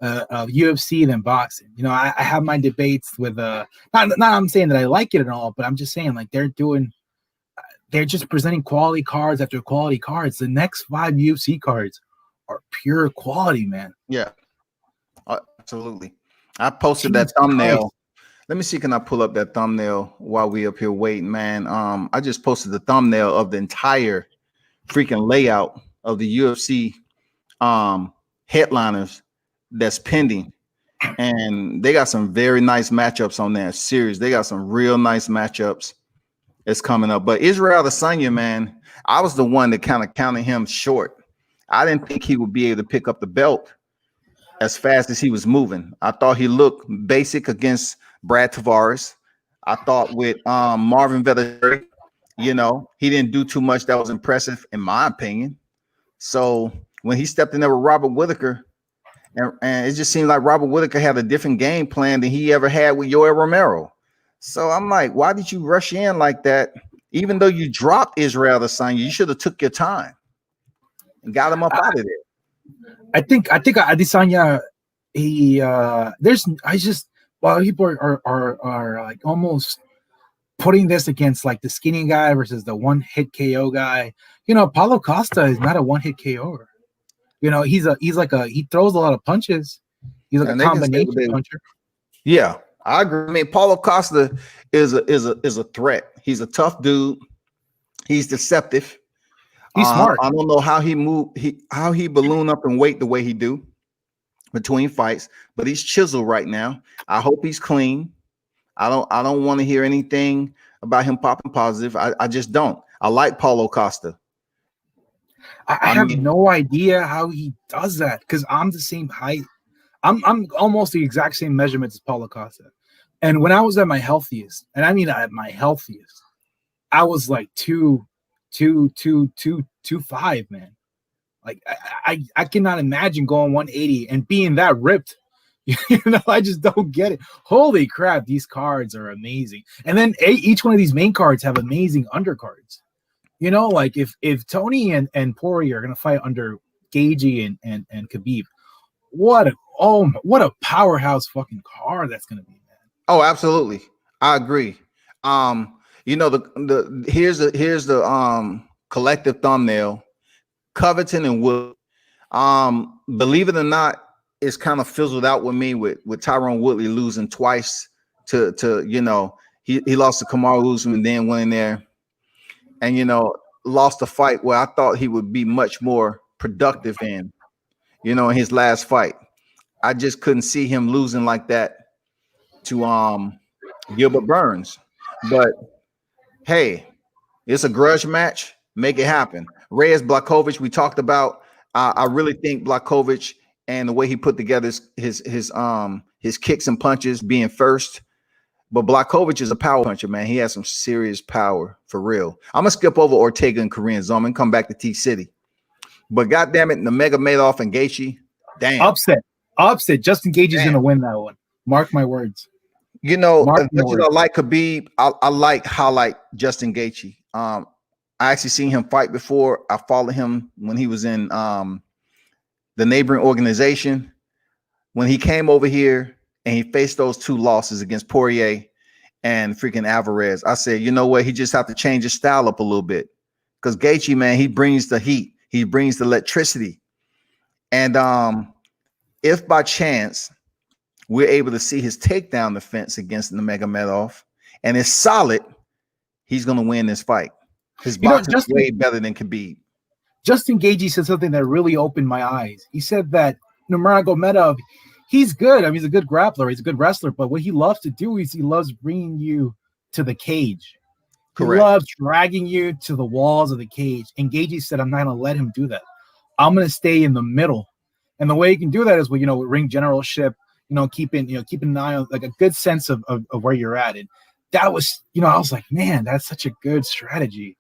UFC than boxing. I have my debates with not I'm saying that I like it at all, but I'm just saying like they're just presenting quality cards after quality cards. The next 5 UFC cards are pure quality, man. Yeah, absolutely. I posted that thumbnail. Christ. Let me see, can I pull up that thumbnail while we up here waiting, man? I just posted the thumbnail of the entire freaking layout of the UFC headliners that's pending, and they got some very nice matchups on that series. They got some real nice matchups that's coming up. But Israel Adesanya, man, I was the one that kind of counted him short. I didn't think he would be able to pick up the belt as fast as he was moving. I thought he looked basic against Brad Tavares. I thought with Marvin Vettori, he didn't do too much that was impressive in my opinion. So when he stepped in there with Robert Whittaker, and it just seemed like Robert Whittaker had a different game plan than he ever had with Yoel Romero. So I'm like, why did you rush in like that? Even though you dropped Israel Adesanya, you should have took your time and got him up out of there. I think Adesanya, people are like almost putting this against like the skinny guy versus the one hit KO guy. Paulo Costa is not a one hit KO. He throws a lot of punches. He's like a combination puncher. Yeah, I agree. I mean, Paulo Costa is a threat. He's a tough dude. He's deceptive. He's smart. I don't know how he balloon up in weight the way he do between fights, but he's chiseled right now. I hope he's clean. I don't want to hear anything about him popping positive. I just don't. I like Paulo Costa. I have no idea how he does that because I'm the same height. I'm almost the exact same measurements as Paulo Costa. And when I was at my healthiest, and I mean at my healthiest, I was like 2.5, man. Like I cannot imagine going 180 and being that ripped. I just don't get it. Holy crap, these cards are amazing. And then each one of these main cards have amazing undercards. Like if Tony and Poirier are gonna fight under Gagey and Khabib, what a powerhouse fucking card that's gonna be, man. Oh, absolutely. I agree. Here's the collective thumbnail. Covington and Wood. Believe it or not, it's kind of fizzled out with me with Tyron Woodley losing twice to he lost to Kamaru Oozman and then went in there and lost a fight where I thought he would be much more productive in his last fight. I just couldn't see him losing like that to Gilbert Burns. But hey, it's a grudge match. Make it happen. Reyes Blachowicz, we talked about. I really think Blachowicz and the way he put together his kicks and punches being first. But Blachowicz is a power puncher, man. He has some serious power for real. I'm gonna skip over Ortega and Korean Zombie and come back to T City. But goddamn it, Nurmagomedov and Gaethje, damn. Upset. Justin Gaethje is going to win that one. Mark my words. You know, Mark as much as I like Khabib, I like highlight Justin Gaethje. I actually seen him fight before. I followed him when he was in the neighboring organization. When he came over here and he faced those 2 losses against Poirier and freaking Alvarez, I said, you know what? He just have to change his style up a little bit. Because Gaethje, man, he brings the heat. He brings the electricity. And if by chance we're able to see his takedown defense against Nurmagomedov and it's solid, he's going to win this fight. His boxing is way better than Khabib. Justin Gaethje said something that really opened my eyes. He said that Nurmagomedov, he's good. I mean, he's a good grappler. He's a good wrestler. But what he loves to do is he loves bringing you to the cage. Correct. He loves dragging you to the walls of the cage. And Gaethje said, I'm not going to let him do that. I'm going to stay in the middle. And the way you can do that is with, with ring generalship, keeping an eye on like a good sense of where you're at. And that was, I was like, man, that's such a good strategy.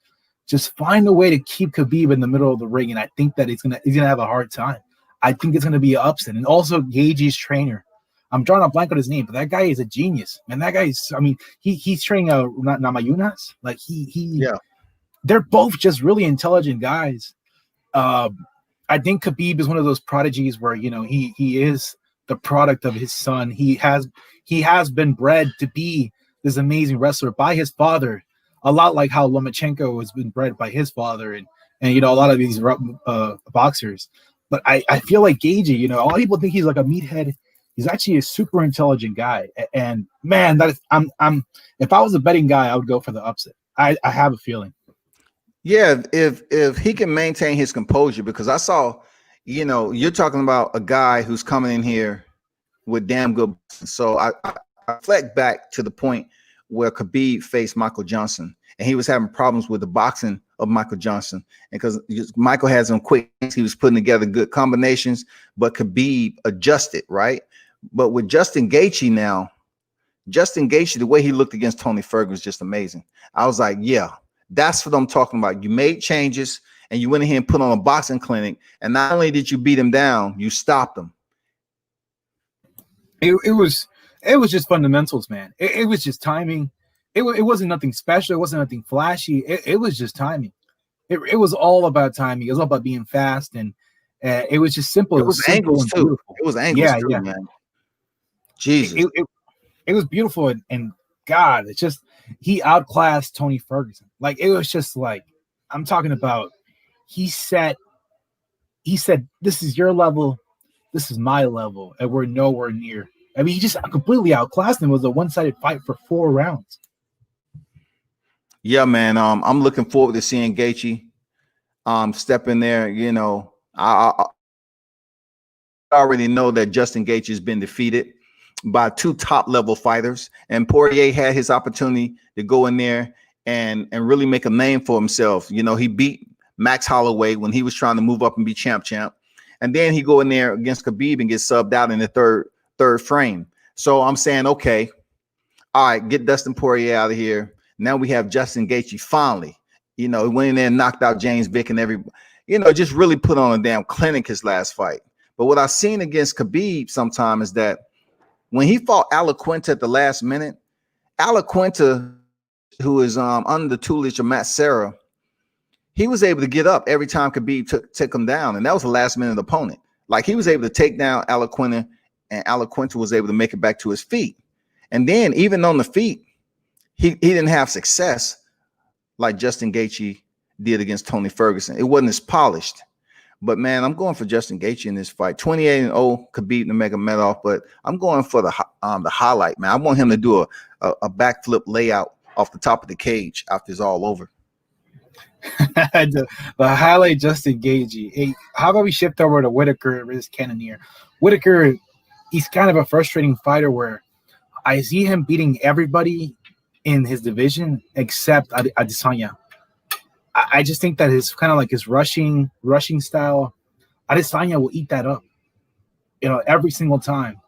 Just find a way to keep Khabib in the middle of the ring. And I think that he's gonna have a hard time. I think it's gonna be an upset. And also Gaethje's trainer. I'm drawing a blank on his name, but that guy is a genius. Man, that guy is, he's training Namayunas. Like they're both just really intelligent guys. I think Khabib is one of those prodigies where, he is the product of his son. He has been bred to be this amazing wrestler by his father, a lot like how Lomachenko has been bred by his father and a lot of these boxers. But I feel like Gaethje, a lot of people think he's like a meathead. He's actually a super intelligent guy. And man, I'm if I was a betting guy, I would go for the upset. I have a feeling. Yeah, if he can maintain his composure, because I saw, you're talking about a guy who's coming in here with damn good. So I reflect back to the point where Khabib faced Michael Johnson, and he was having problems with the boxing of Michael Johnson. And because Michael has him quick, he was putting together good combinations, but Khabib adjusted, right? But with Justin Gaethje now, the way he looked against Tony Ferguson was just amazing. I was like, yeah, that's what I'm talking about. You made changes and you went ahead and put on a boxing clinic. And not only did you beat him down, you stopped him. It was just fundamentals, man. It was just timing. It wasn't nothing special. It wasn't nothing flashy. It was just timing. It was all about timing. It was all about being fast. And it was just simple. It was angles too. Beautiful. It was angles too, man. Jesus. It was beautiful. And God, it's just, he outclassed Tony Ferguson. Like, it was just like, I'm talking about, he said, this is your level, this is my level, and we're nowhere near. I mean, he just completely outclassed him. It was a one-sided fight for 4 rounds. Yeah, man. I'm looking forward to seeing Gaethje step in there. I already know that Justin Gaethje has been defeated by 2 top-level fighters, and Poirier had his opportunity to go in there and really make a name for himself. He beat Max Holloway when he was trying to move up and be champ, and then he go in there against Khabib and get subbed out in the third frame. So I'm saying, okay, all right, get Dustin Poirier out of here. Now we have Justin Gaethje finally. He went in there and knocked out James Vick and just really put on a damn clinic his last fight. But what I've seen against Khabib sometime is that when he fought Alaquinta at the last minute, Alaquinta, who is under the tutelage of Matt Serra, he was able to get up every time Khabib took him down, and that was the last minute opponent. Like, he was able to take down Alaquinta, and Alaquinta was able to make it back to his feet. And then even on the feet, he didn't have success like Justin Gaethje did against Tony Ferguson. It wasn't as polished. But man, I'm going for Justin Gaethje in this fight. 28-0 Khabib Nurmagomedov, but I'm going for the highlight, man. I want him to do a backflip layout off the top of the cage after it's all over. the highlight, Justin Gaethje. Hey, how about we shift over to Whitaker versus Cannonier? Whitaker, he's kind of a frustrating fighter where I see him beating everybody in his division except Adesanya. I just think that his kind of like his rushing style, Adesanya will eat that up, every single time.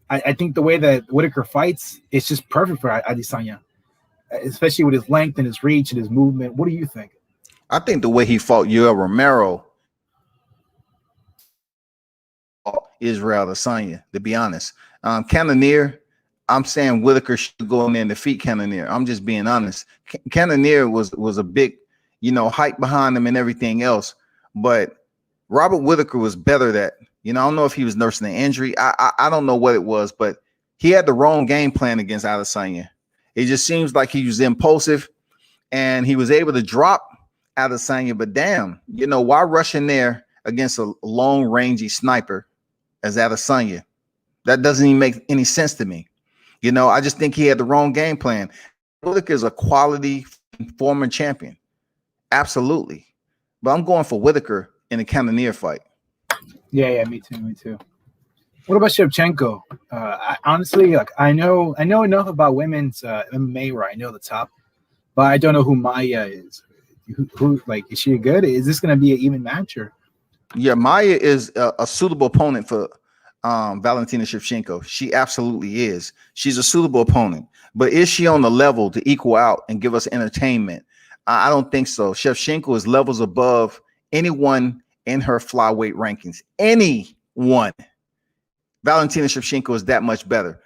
I think the way that Whitaker fights is just perfect for Adesanya, especially with his length and his reach and his movement. What do you think? I think the way he fought Yoel Romero Israel Adesanya, to be honest. Cannonier, I'm saying Whitaker should go in there and defeat Cannonier. I'm just being honest. Cannonier was a big, hype behind him and everything else. But Robert Whitaker was better that, I don't know if he was nursing an injury. I don't know what it was, but he had the wrong game plan against Adesanya. It just seems like he was impulsive and he was able to drop Adesanya, but damn, why rush in there against a long rangy sniper as Adesanya? That doesn't even make any sense to me. I just think he had the wrong game plan. Whitaker is a quality former champion. Absolutely. But I'm going for Whitaker in a Cannonier fight. Yeah, me too. What about Shevchenko? Honestly, I know enough about women's MMA where I know the top, but I don't know who Maya is. Who is she good? Is this going to be an even match? Or? Yeah, Maya is a suitable opponent for Valentina Shevchenko. She absolutely is. She's a suitable opponent. But is she on the level to equal out and give us entertainment? I don't think so. Shevchenko is levels above anyone in her flyweight rankings. Anyone. Valentina Shevchenko is that much better.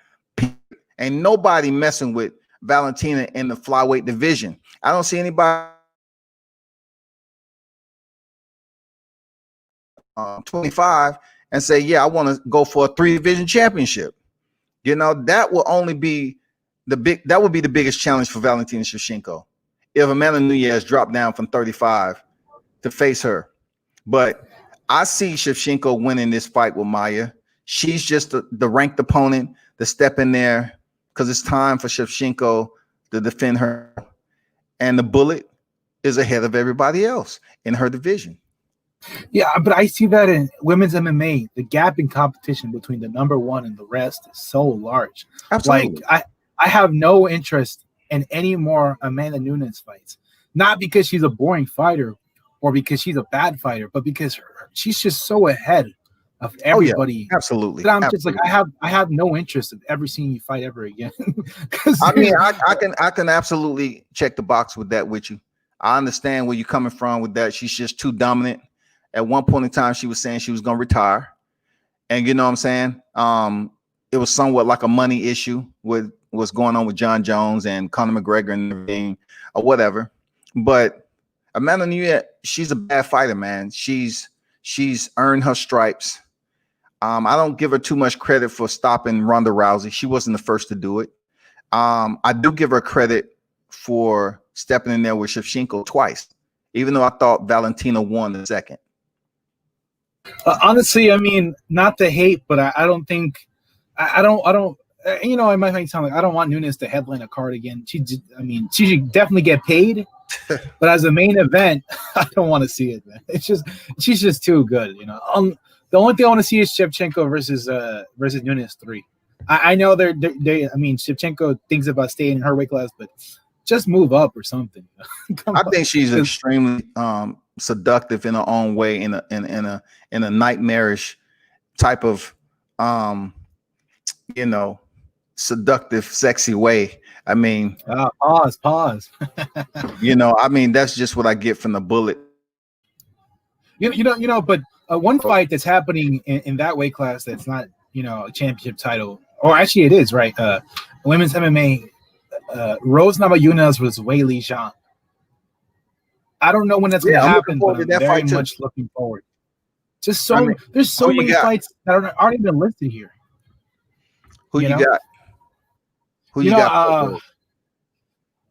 Ain't nobody messing with Valentina in the flyweight division. I don't see anybody 25 and say, yeah, I want to go for a 3-division championship. That will only be the biggest challenge for Valentina Shevchenko if Amanda Nunes dropped down from 35 to face her. But I see Shevchenko winning this fight with Maya. She's just the ranked opponent to step in there because it's time for Shevchenko to defend her. And the bullet is ahead of everybody else in her division. Yeah, but I see that in women's MMA, the gap in competition between the number one and the rest is so large. Absolutely. Like I have no interest in any more Amanda Nunes fights, not because she's a boring fighter or because she's a bad fighter, but because she's just so ahead of everybody. Oh, yeah. Absolutely. That I'm just like I have no interest in ever seeing you fight ever again. I can absolutely check the box with that with you. I understand where you're coming from with that. She's just too dominant. At one point in time, she was saying she was going to retire. And you know what I'm saying? It was somewhat like a money issue with what's going on with John Jones and Conor McGregor and everything or whatever. But Amanda Nunes, she's a bad fighter, man. She's earned her stripes. I don't give her too much credit for stopping Ronda Rousey. She wasn't the first to do it. I do give her credit for stepping in there with Shevchenko twice, even though I thought Valentina won the second. Honestly, I mean, not to hate, but I don't think I don't. It might make it sound like I don't want Nunes to headline a card again. She should definitely get paid, but as a main event, I don't want to see it, man. She's just too good, The only thing I want to see is Shevchenko versus Nunes 3. I know Shevchenko thinks about staying in her weight class, but just move up or something. I think she's extremely seductive in her own way, in a nightmarish type of seductive, sexy way. I mean, pause. That's just what I get from the bullet. But one fight that's happening in that weight class that's not, a championship title, or actually it is, right? Women's MMA, Rose Namajunas was Weili Zhang. I don't know when that's going to happen, but I'm very much looking forward. Just there's so many fights that aren't even listed here. Who you got? Who you got?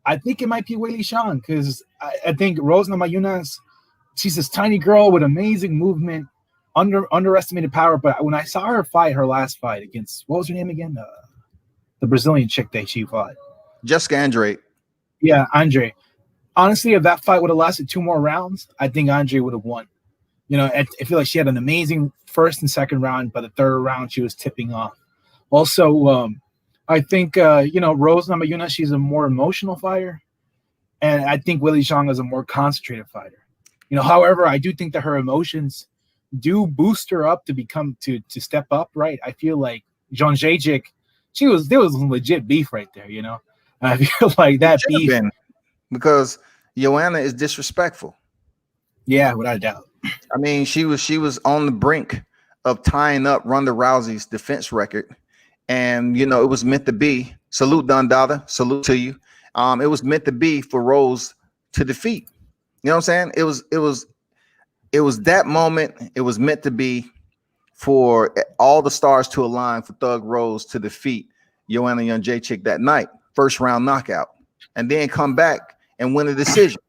I think it might be Weili Zhang because I think Rose Namajunas, she's this tiny girl with amazing movement, underestimated power. But when I saw her fight, her last fight against, what was her name again? The Brazilian chick that she fought. Jessica Andrade. Yeah, Andre. Honestly, if that fight would have lasted 2 more rounds, I think Andre would have won. I feel like she had an amazing first and second round. By the third round, she was tipping off. Also, I think, Rose Namajunas, she's a more emotional fighter. And I think Weili Zhang is a more concentrated fighter. However, I do think that her emotions do boost her up to step up, right? I feel like John Jacek, there was some legit beef right there, I feel like that beef. Because Joanna is disrespectful. Yeah, without a doubt. I mean, she was on the brink of tying up Ronda Rousey's defense record. And, you know, it was meant to be. Salute, Don Dada. Salute to you. It was meant to be for Rose to defeat. You know what I'm saying? It was that moment. It was meant to be for all the stars to align for Thug Rose to defeat Joanna Jędrzejczyk that night, first round knockout, and then come back and win a decision.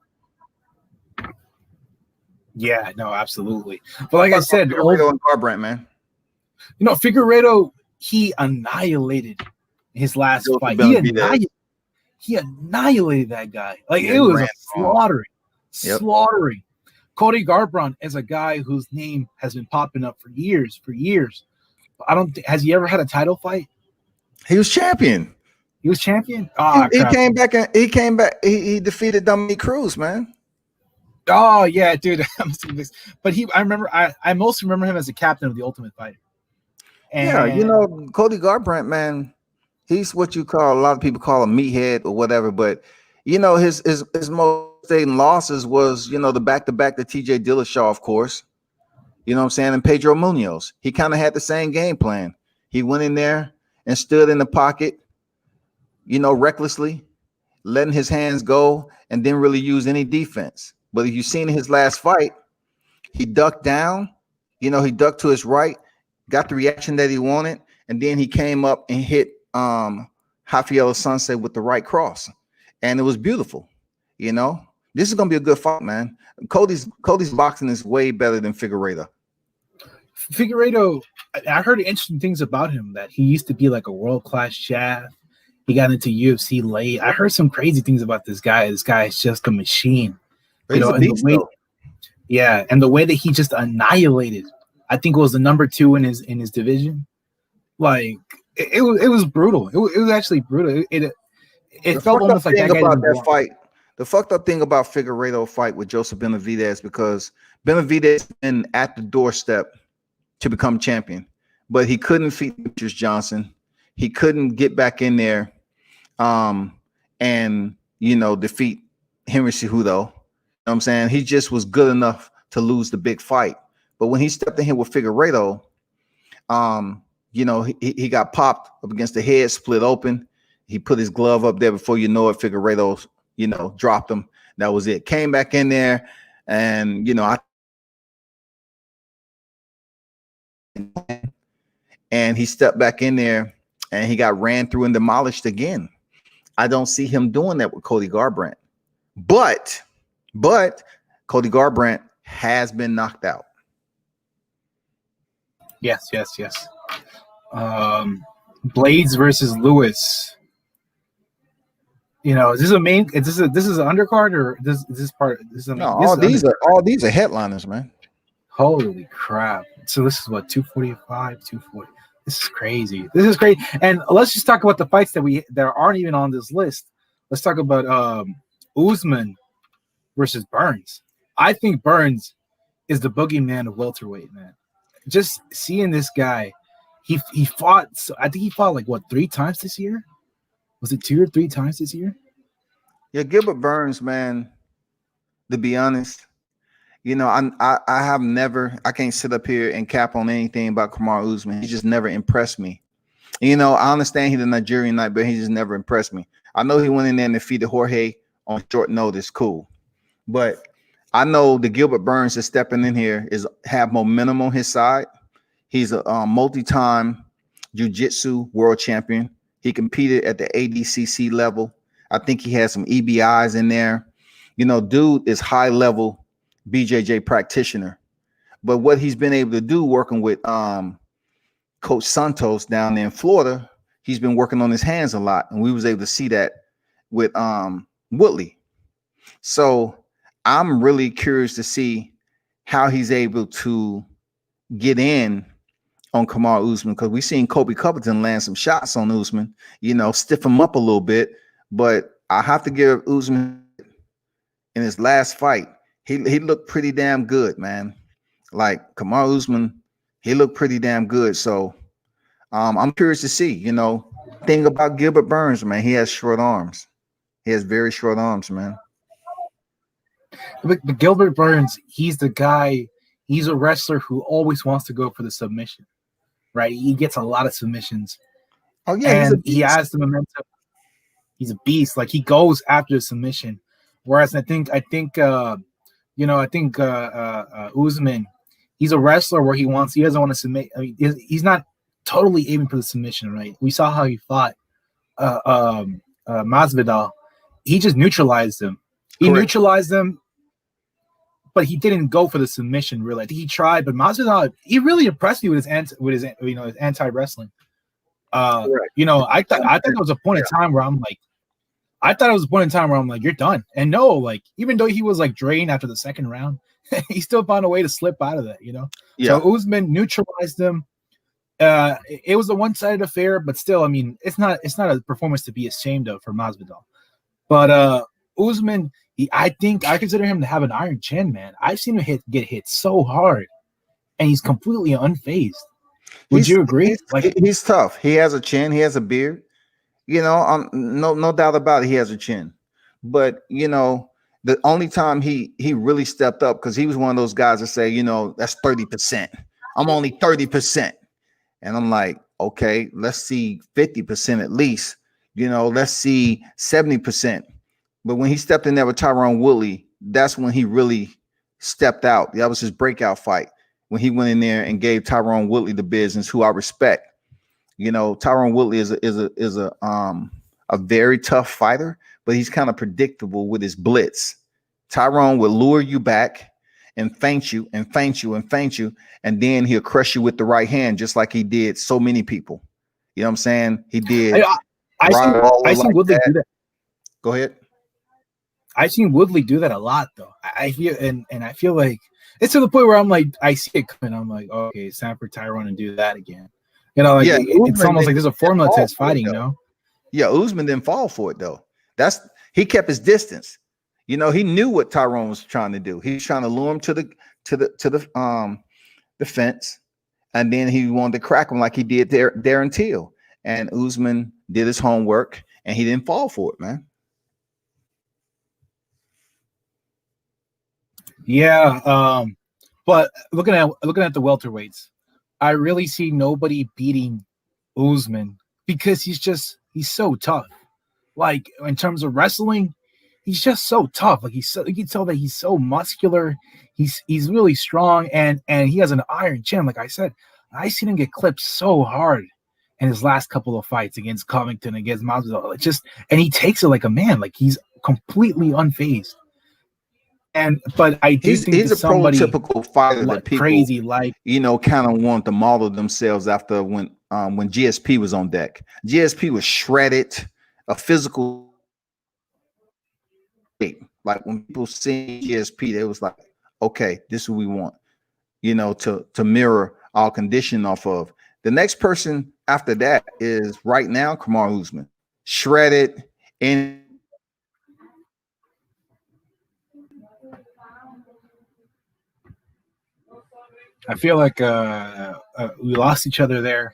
Yeah, no, absolutely. But like I said, Figueiredo and Garbrandt, man. You know, Figueiredo, he annihilated his last fight. He annihilated that guy. Like, it was a slaughtering. Yep. Slaughtering. Cody Garbrandt is a guy whose name has been popping up for years. I don't think, has he ever had a title fight? He was champion. He was champion. He came back and he defeated Dominique Cruz, man. Oh yeah, dude. But I mostly remember him as the captain of the Ultimate Fighter. And yeah, you know, Cody Garbrandt, man, he's what you call, a lot of people call a meathead or whatever, but you know, his most stating losses was, you know, the back-to-back to TJ Dillashaw, of course. You know what I'm saying? And Pedro Munoz. He kind of had the same game plan. He went in there and stood in the pocket, you know, recklessly, letting his hands go and didn't really use any defense. But if you've seen his last fight, he ducked down, you know, he ducked to his right, got the reaction that he wanted, and then he came up and hit Rafael Sunset with the right cross. And it was beautiful, you know. This is gonna be a good fight, man. Cody's boxing is way better than Figueiredo. Figueiredo, I heard interesting things about him, that he used to be like a world-class chef. He got into UFC late. I heard some crazy things about this guy. This guy is just a machine. He's a beast, yeah, and the way that he just annihilated, I think it was the number 2 in his division. Like it was brutal. It was actually brutal. It felt almost like that guy about that fight. The fucked up thing about Figueiredo fight with Joseph Benavidez, because Benavidez been at the doorstep to become champion, but he couldn't defeat Demetrius Johnson. He couldn't get back in there, and you know, defeat Henry Cejudo. You know what I'm saying? He just was good enough to lose the big fight. But when he stepped in here with Figueiredo, you know, he got popped up against the head, split open. He put his glove up there, before you know it, Figueiredo, you know, dropped him. That was it. Came back in there, and you know, and he stepped back in there, and he got ran through and demolished again. I don't see him doing that with Cody Garbrandt, but Cody Garbrandt has been knocked out. Yes. Blades versus Lewis. You know, is this a main? This is an undercard, or is this part? This is a main, no, all these are headliners, man. Holy crap! So this is what, 245, 240. This is crazy. This is crazy. And let's just talk about the fights that aren't even on this list. Let's talk about Oozman versus Burns. I think Burns is the boogeyman of welterweight, man. Just seeing this guy, he fought. So I think he fought like what, 3 times this year? Was it 2 or 3 times this year? Yeah, Gilbert Burns, man. To be honest, you know, I can't sit up here and cap on anything about Kamaru Oozman. He just never impressed me. You know, I understand he's a Nigerian knight, but he just never impressed me. I know he went in there and defeated Jorge on short notice, cool. But I know the Gilbert Burns that's stepping in here have momentum on his side. He's a multi-time jiu-jitsu world champion. He competed at the ADCC level. I think he has some EBIs in there. You know, dude is high-level BJJ practitioner. But what he's been able to do working with Coach Santos down there in Florida, he's been working on his hands a lot. And we was able to see that with Woodley. So I'm really curious to see how he's able to get in on Kamaru Oozman, because we've seen Kobe Covington land some shots on Oozman, you know, stiff him up a little bit. But I have to give Oozman, in his last fight, he looked pretty damn good, man. Like Kamaru Oozman, he looked pretty damn good. So I'm curious to see, you know, thing about Gilbert Burns, man. He has short arms. He has very short arms, man. But Gilbert Burns, he's the guy. he's a wrestler who always wants to go for the submission, right? He gets a lot of submissions, Oh yeah, he's a and he beast. has the momentum. He's a beast. Like he goes after the submission. Whereas I think Oozman, he's a wrestler where he doesn't want to submit. I mean, he's not totally aiming for the submission, right? We saw how he fought Masvidal. He just neutralized him. He Correct. neutralized him, but he didn't go for the submission. Really, I think he tried, but Masvidal, he really impressed me with his anti wrestling. Correct. I thought there was a point in time where I'm like, you're done. And no, like, even though he was like drained after the second round, he still found a way to slip out of that, Yeah. So Oozman neutralized him. It was a one-sided affair, but still, I mean, it's not a performance to be ashamed of for Masvidal. But Oozman, I consider him to have an iron chin, man. I've seen him get hit so hard, and he's completely unfazed. Would you agree? He's tough. He has a chin. He has a beard. No doubt about it. He has a chin. But the only time he really stepped up, because he was one of those guys that say, that's 30%. I'm only 30%. And I'm like, okay, let's see 50% at least. Let's see 70%. But when he stepped in there with Tyron Woodley, that's when he really stepped out. That was his breakout fight, when he went in there and gave Tyron Woodley the business, who I respect. Tyron Woodley is a very tough fighter, but he's kind of predictable with his blitz. Tyron will lure you back and feint you and feint you and feint you, and then he'll crush you with the right hand, just like he did so many people. You know what I'm saying? He did. I seen Woodley do that. Go ahead. I've seen Woodley do that a lot, though. I feel like it's to the point where I'm like, I see it coming. I'm like, okay, it's time for Tyron to do that again. It's almost like there's a formula to his fighting, Yeah, Oozman didn't fall for it though. He kept his distance. He knew what Tyron was trying to do. He was trying to lure him to the fence, and then he wanted to crack him like he did Darren Till. And Oozman did his homework, and he didn't fall for it, man. Yeah, but looking at the welterweights, I really see nobody beating Oozman because he's so tough. Like, in terms of wrestling, he's just so tough. Like, you can tell that he's so muscular. He's really strong, and he has an iron chin. Like I said, I seen him get clipped so hard in his last couple of fights against Covington, against Masvidal. And he takes it like a man. Like, he's completely unfazed. But I do think he's a prototypical fighter that people crazy like kind of want to model themselves after when GSP was on deck. GSP was shredded, a physical shape. Like, when people see GSP, they was like, okay, this is what we want, to mirror our condition off of. The next person after that is right now Kamaru Oozman, shredded and I feel like we lost each other there.